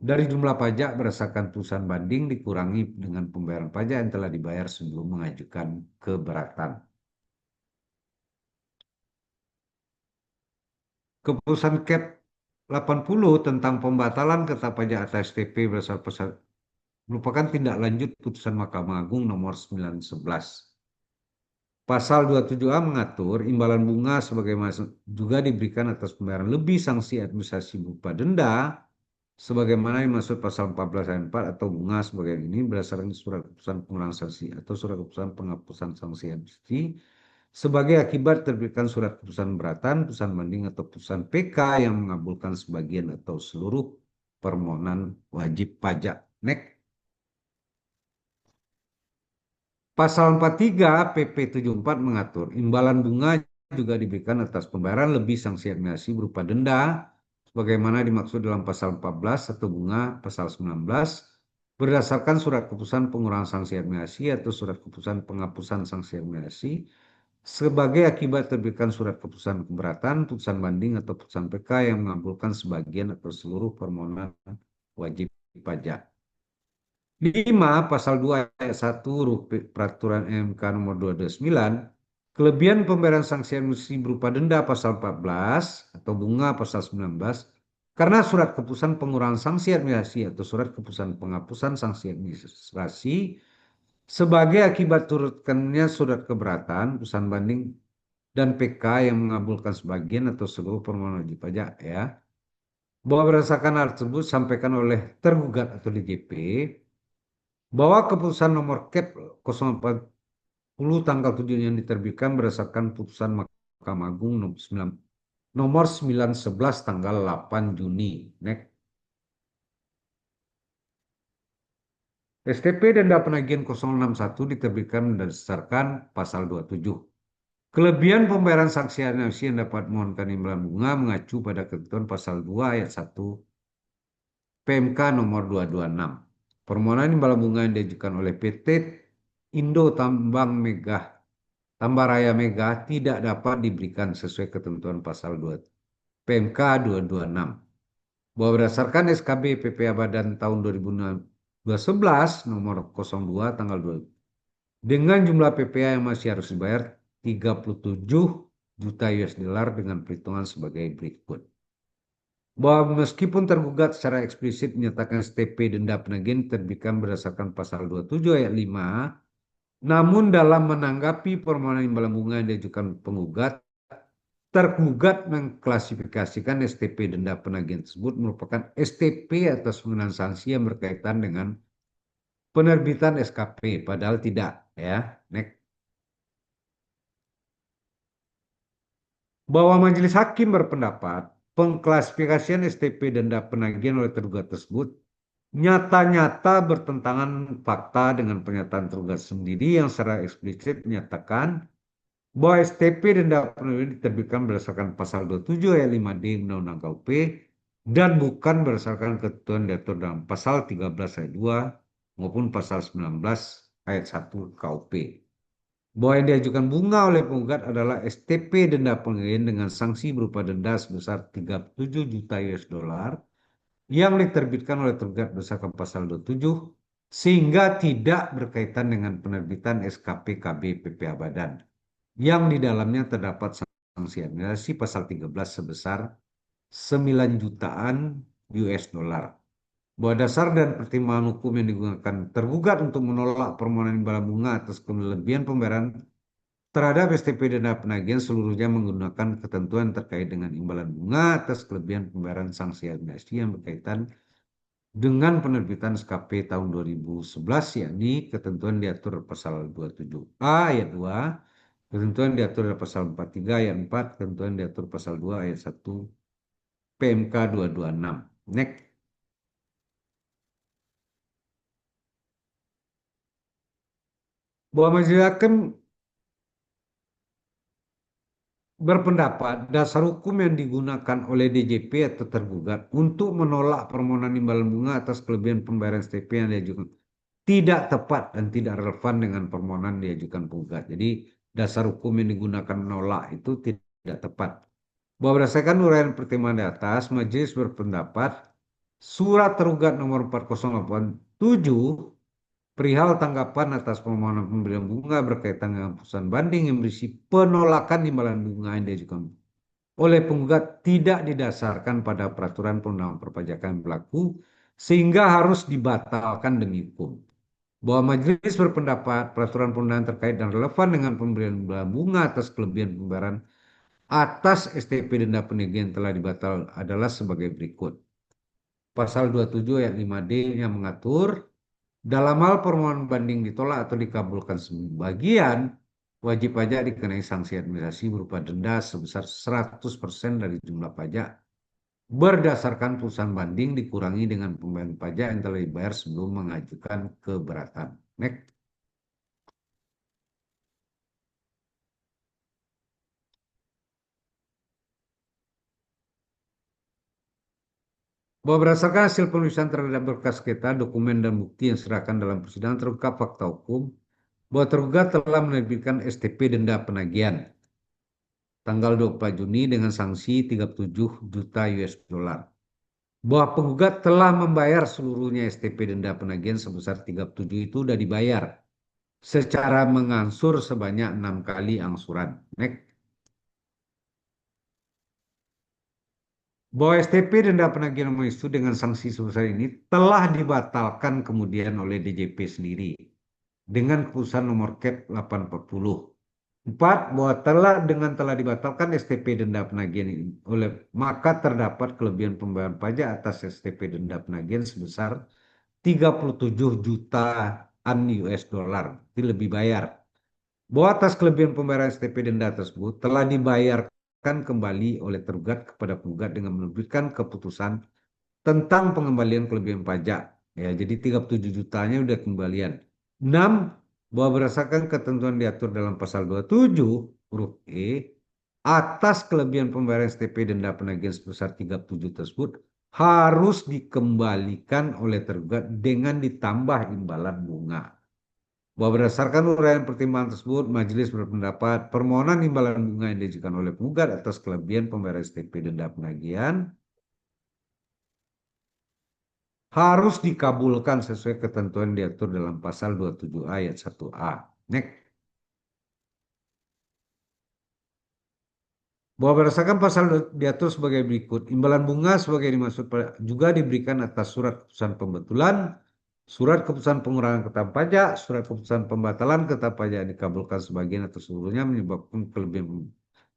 dari jumlah pajak berdasarkan putusan banding dikurangi dengan pembayaran pajak yang telah dibayar sebelum mengajukan keberatan. Keputusan Cap 80 tentang pembatalan ketetapan pajak atas STP berdasarkan pasal merupakan tindak lanjut putusan Mahkamah Agung nomor 911. Pasal 27A mengatur imbalan bunga sebagaimana juga diberikan atas pembayaran lebih sanksi administrasi berupa denda sebagaimana dimaksud pasal 14 ayat 4 atau bunga sebagai ini berdasarkan surat keputusan pengurangan sanksi atau surat keputusan penghapusan sanksi administrasi sebagai akibat terbitkan surat keputusan beratan, putusan banding atau putusan PK yang mengabulkan sebagian atau seluruh permohonan wajib pajak. Next. Pasal 43 PP 74 mengatur imbalan bunga juga diberikan atas pembayaran lebih sanksi administrasi berupa denda sebagaimana dimaksud dalam pasal 14 atau bunga pasal 19 berdasarkan surat keputusan pengurangan sanksi administrasi atau surat keputusan penghapusan sanksi administrasi sebagai akibat terbitkan surat keputusan keberatan, putusan banding atau putusan PK yang mengabulkan sebagian atau seluruh permohonan wajib pajak. 5. Pasal 2 ayat 1 huruf Peraturan MK nomor 229, kelebihan pembayaran sanksi administrasi berupa denda pasal 14 atau bunga pasal 19 karena surat keputusan pengurangan sanksi administrasi atau surat keputusan penghapusan sanksi administrasi sebagai akibat turutkannya surat keberatan, putusan banding dan PK yang mengabulkan sebagian atau seluruh permohonan wajib pajak ya. Bahwa berdasarkan hal tersebut sampaikan oleh tergugat atau DJP bahwa keputusan nomor Cap 040 tanggal 7 yang diterbitkan berdasarkan putusan Mahkamah Agung nomor 911 tanggal 8 Juni. Next. STP denda penagihan 061 diterbitkan berdasarkan pasal 27. Kelebihan pembayaran sanksi administrasi yang dapat mohonkan imbalan bunga mengacu pada ketentuan pasal 2 ayat 1 PMK nomor 226. Permohonan imbalan bunga yang diajukan oleh PT Indo Tambang Megah Tambaraya Mega tidak dapat diberikan sesuai ketentuan pasal 2 PMK 226. Bahwa berdasarkan SKB PPA Badan tahun 2011 nomor 02 tanggal 2 dengan jumlah PPA yang masih harus dibayar 37 juta US dollar dengan perhitungan sebagai berikut. Bahwa meskipun tergugat secara eksplisit menyatakan STP denda penagihan terbitkan berdasarkan pasal 27 ayat 5, namun dalam menanggapi permohonan imbalan bunga yang diajukan penggugat, tergugat mengklasifikasikan STP denda penagihan tersebut merupakan STP atas pengenaan sanksi yang berkaitan dengan penerbitan SKP, padahal tidak ya. Next. Bahwa majelis hakim berpendapat pengklasifikasian STP denda penagihan oleh tergugat tersebut nyata-nyata bertentangan fakta dengan pernyataan tergugat sendiri yang secara eksplisit menyatakan bahwa STP denda penagihan diterbitkan berdasarkan pasal 27 ayat 5D Undang-Undang KUP dan bukan berdasarkan ketentuan diatur dalam pasal 13 ayat 2 maupun pasal 19 ayat 1 KUP. Bahwa yang diajukan bunga oleh penggugat adalah STP denda penagihan dengan sanksi berupa denda sebesar 37 juta US dollar yang diterbitkan oleh tergugat berdasarkan pasal 27 sehingga tidak berkaitan dengan penerbitan SKP KB PPA Badan yang di dalamnya terdapat sanksi administrasi pasal 13 sebesar 9 jutaan US dollar. Bahwa dasar dan pertimbangan hukum yang digunakan tergugat untuk menolak permohonan imbalan bunga atas kelebihan pembayaran terhadap STP denda penagihan seluruhnya menggunakan ketentuan terkait dengan imbalan bunga atas kelebihan pembayaran sanksi administrasi yang berkaitan dengan penerbitan SKP tahun 2011 yakni ketentuan diatur pasal 27A ayat 2, ketentuan diatur pasal 43 ayat 4, ketentuan diatur pasal 2 ayat 1 PMK 226. Next. Bahwa majelis hakim berpendapat dasar hukum yang digunakan oleh DJP atau tergugat untuk menolak permohonan imbalan bunga atas kelebihan pembayaran STP yang diajukan tidak tepat dan tidak relevan dengan permohonan diajukan penggugat. Jadi dasar hukum yang digunakan menolak itu tidak tepat. Bahwa berdasarkan uraian pertimbangan di atas, majelis berpendapat Surat tergugat nomor 4087 perihal tanggapan atas permohonan pemberian bunga berkaitan dengan putusan banding yang berisi penolakan imbalan bunga yang diajukan oleh penggugat tidak didasarkan pada peraturan perundangan perpajakan yang berlaku sehingga harus dibatalkan demi hukum. Bahwa majelis berpendapat peraturan perundangan terkait dan relevan dengan pemberian bunga atas kelebihan pembayaran atas STP denda penagihan telah dibatal adalah sebagai berikut. Pasal 27 ayat 5D yang mengatur dalam hal permohonan banding ditolak atau dikabulkan sebagian, wajib pajak dikenai sanksi administrasi berupa denda sebesar 100% dari jumlah pajak berdasarkan putusan banding dikurangi dengan pembayaran pajak yang telah dibayar sebelum mengajukan keberatan. Next. Bahwa berdasarkan hasil pemeriksaan terhadap berkas sengketa, dokumen dan bukti yang diserahkan dalam persidangan terungkap fakta hukum bahwa tergugat telah menerbitkan STP denda penagihan tanggal 24 Juni dengan sanksi 37 juta US dollar. Bahwa penggugat telah membayar seluruhnya STP denda penagihan sebesar 37 itu sudah dibayar secara mengangsur sebanyak 6 kali angsuran. Next. Bahwa STP denda penagihan nomor itu dengan sanksi sebesar ini telah dibatalkan kemudian oleh DJP sendiri dengan keputusan nomor Cap 840. 4. Bahwa telah dibatalkan STP denda penagihan ini oleh maka terdapat kelebihan pembayaran pajak atas STP denda penagihan sebesar 37 jutaan US dollar. Itu lebih bayar. Bahwa atas kelebihan pembayaran STP denda tersebut telah dibayarkan kembali oleh tergugat kepada penggugat dengan menerbitkan keputusan tentang pengembalian kelebihan pajak. Ya, jadi 37 jutanya udah kembalian. 6. Bahwa berdasarkan ketentuan diatur dalam pasal 27 huruf E, atas kelebihan pembayaran STP denda penagihan sebesar 37 tersebut harus dikembalikan oleh tergugat dengan ditambah imbalan bunga. Bahwa berdasarkan uraian pertimbangan tersebut, majelis berpendapat permohonan imbalan bunga yang diajukan oleh penggugat atas kelebihan pembayaran STP denda penagihan harus dikabulkan sesuai ketentuan diatur dalam pasal 27 ayat 1A. Next. Bahwa berdasarkan pasal diatur sebagai berikut, imbalan bunga sebagai dimaksud juga diberikan atas surat keputusan pembetulan, surat keputusan pengurangan ketahuan pajak, surat keputusan pembatalan ketahuan pajak yang dikabulkan sebagian atau seluruhnya menyebabkan kelebihan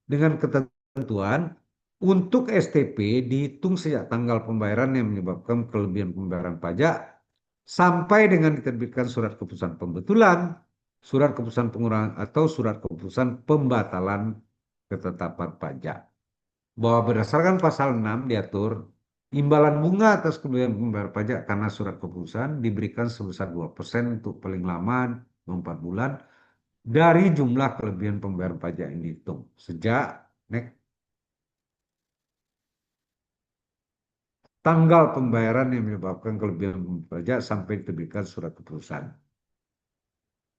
dengan ketentuan untuk STP dihitung sejak tanggal pembayaran yang menyebabkan kelebihan pembayaran pajak sampai dengan diterbitkan surat keputusan pembetulan, surat keputusan pengurangan atau surat keputusan pembatalan ketetapan pajak. Bahwa berdasarkan pasal 6 diatur imbalan bunga atas kelebihan pembayar pajak karena surat keputusan diberikan sebesar 2% untuk paling lama 4 bulan dari jumlah kelebihan pembayaran pajak yang dihitung sejak tanggal pembayaran yang menyebabkan kelebihan pajak sampai diterbitkan surat keputusan.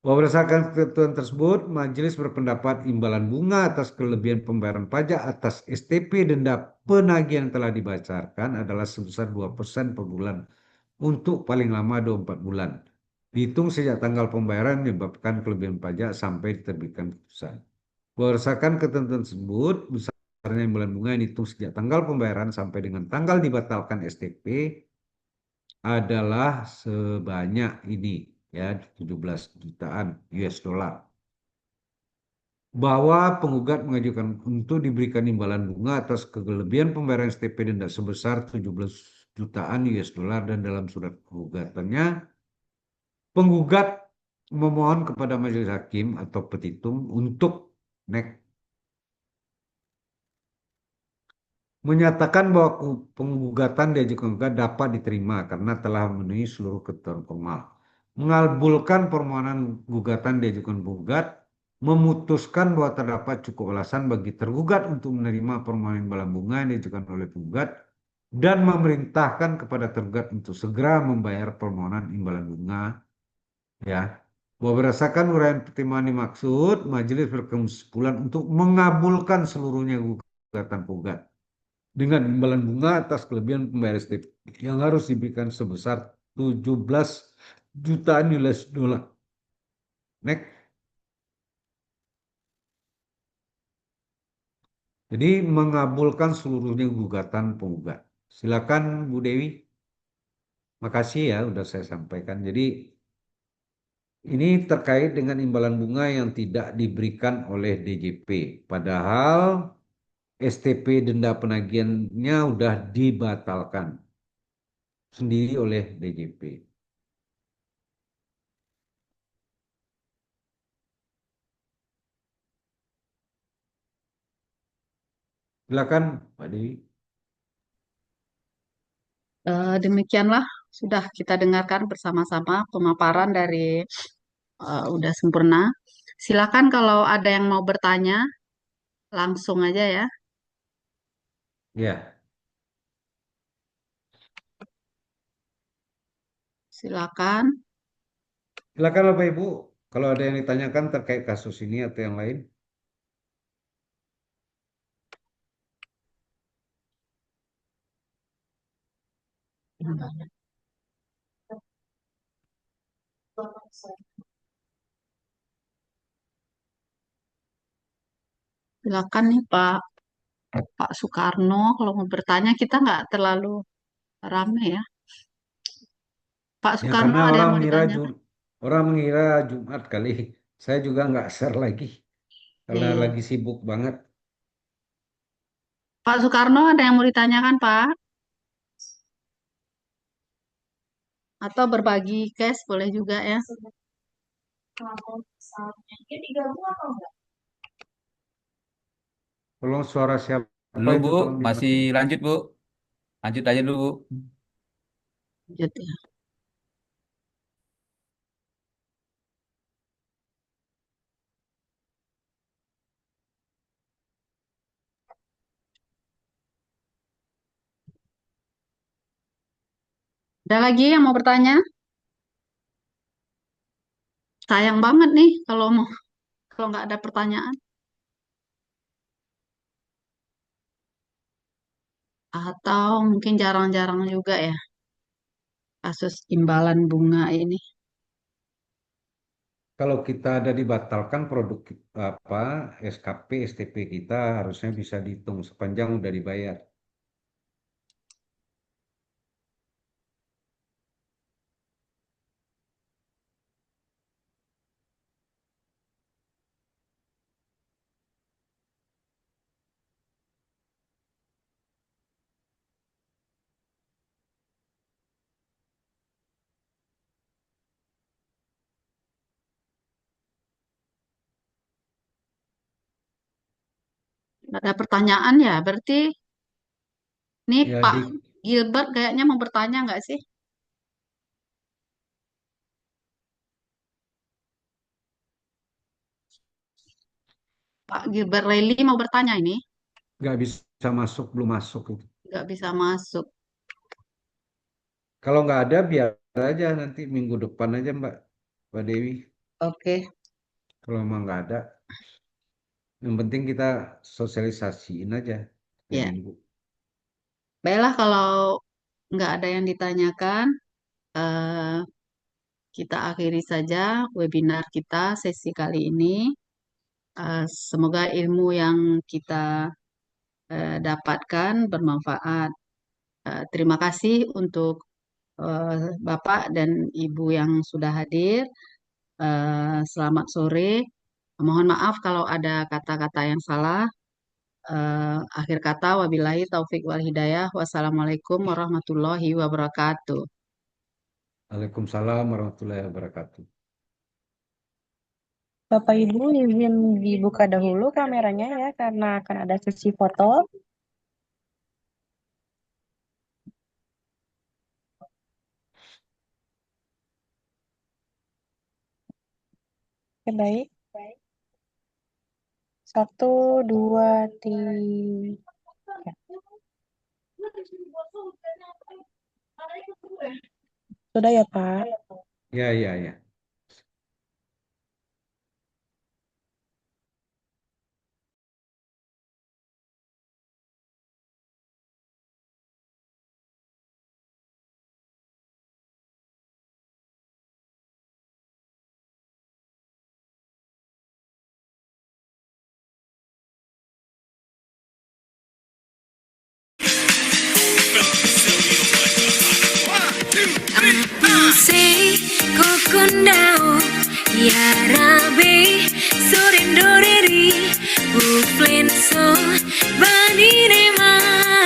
Bahwa berdasarkan ketentuan tersebut, majelis berpendapat imbalan bunga atas kelebihan pembayaran pajak atas STP denda penagihan yang telah dibacakan adalah sebesar 2% per bulan untuk paling lama 24 bulan. Dihitung sejak tanggal pembayaran menyebabkan kelebihan pajak sampai diterbitkan keputusan. Berdasarkan ketentuan tersebut, besarnya imbalan bunga yang dihitung sejak tanggal pembayaran sampai dengan tanggal dibatalkan STP adalah sebanyak ini, ya, 17 jutaan US dollar. Bahwa penggugat mengajukan untuk diberikan imbalan bunga atas kelebihan pembayaran STP denda sebesar 17 jutaan US dollar dan dalam surat penggugatannya penggugat memohon kepada majelis hakim atau petitum untuk menyatakan bahwa penggugatan diajukan penggugat dapat diterima karena telah memenuhi seluruh ketentuan formal. Mengabulkan permohonan gugatan diajukan penggugat, memutuskan bahwa terdapat cukup alasan bagi tergugat untuk menerima permohonan imbalan bunga yang diajukan oleh penggugat dan memerintahkan kepada tergugat untuk segera membayar permohonan imbalan bunga. Ya, bahwa berdasarkan uraian pertimbangan dimaksud, majelis berkesimpulan untuk mengabulkan seluruhnya gugatan penggugat dengan imbalan bunga atas kelebihan pembayar STP yang harus diberikan sebesar 17 jutaan US dollar. Next. Jadi mengabulkan seluruhnya gugatan penggugat. Silakan Bu Dewi. Makasih ya udah saya sampaikan. Jadi ini terkait dengan imbalan bunga yang tidak diberikan oleh DJP. Padahal STP denda penagihannya udah dibatalkan sendiri oleh DJP. Silakan Pak Dewi. Demikianlah sudah kita dengarkan bersama-sama pemaparan dari udah sempurna. Silakan kalau ada yang mau bertanya, langsung aja ya. Ya, Silakan. silakan Bapak Ibu. Kalau ada yang ditanyakan terkait kasus ini atau yang lain. Silakan nih Pak Soekarno, kalau mau bertanya kita nggak terlalu rame ya. Pak Ya Soekarno karena ada yang mau ditanyakan? orang mengira Jumat kali. Saya juga nggak share lagi karena Iya. lagi sibuk banget. Pak Soekarno ada yang mau ditanyakan Pak? Atau berbagi cash boleh juga ya. Tolong suara Halo siapa Bu, itu tolong masih dimatiin. lanjut Bu. Lanjut aja dulu Bu. Lanjut ya. Ada lagi yang mau bertanya? Sayang banget nih kalau nggak ada pertanyaan. Atau mungkin jarang-jarang juga ya kasus imbalan bunga ini. Kalau kita ada dibatalkan produk apa SKP, STP kita harusnya bisa dihitung sepanjang udah dibayar. Nggak ada pertanyaan ya, berarti nih Ya Pak di Gilbert kayaknya mau bertanya nggak sih? Pak Gilbert Rayli mau bertanya ini? nggak bisa masuk belum masuk itu. Nggak bisa masuk. Kalau nggak ada biar aja nanti minggu depan aja Mbak Dewi. Oke, Kalau emang nggak ada, yang penting kita sosialisasiin aja setiap ya. minggu. Baiklah kalau nggak ada yang ditanyakan, eh, kita akhiri saja webinar kita sesi kali ini. Semoga ilmu yang kita dapatkan bermanfaat. Terima kasih untuk Bapak dan Ibu yang sudah hadir. Selamat sore. Mohon maaf kalau ada kata-kata yang salah. Akhir kata, wabillahi taufik wal hidayah. Wassalamualaikum warahmatullahi wabarakatuh. Waalaikumsalam warahmatullahi wabarakatuh. Bapak Ibu izin dibuka dahulu kameranya ya karena akan ada sesi foto. Oke, baik. Satu, dua, tiga. Sudah ya Pak? Ya, ya, ya.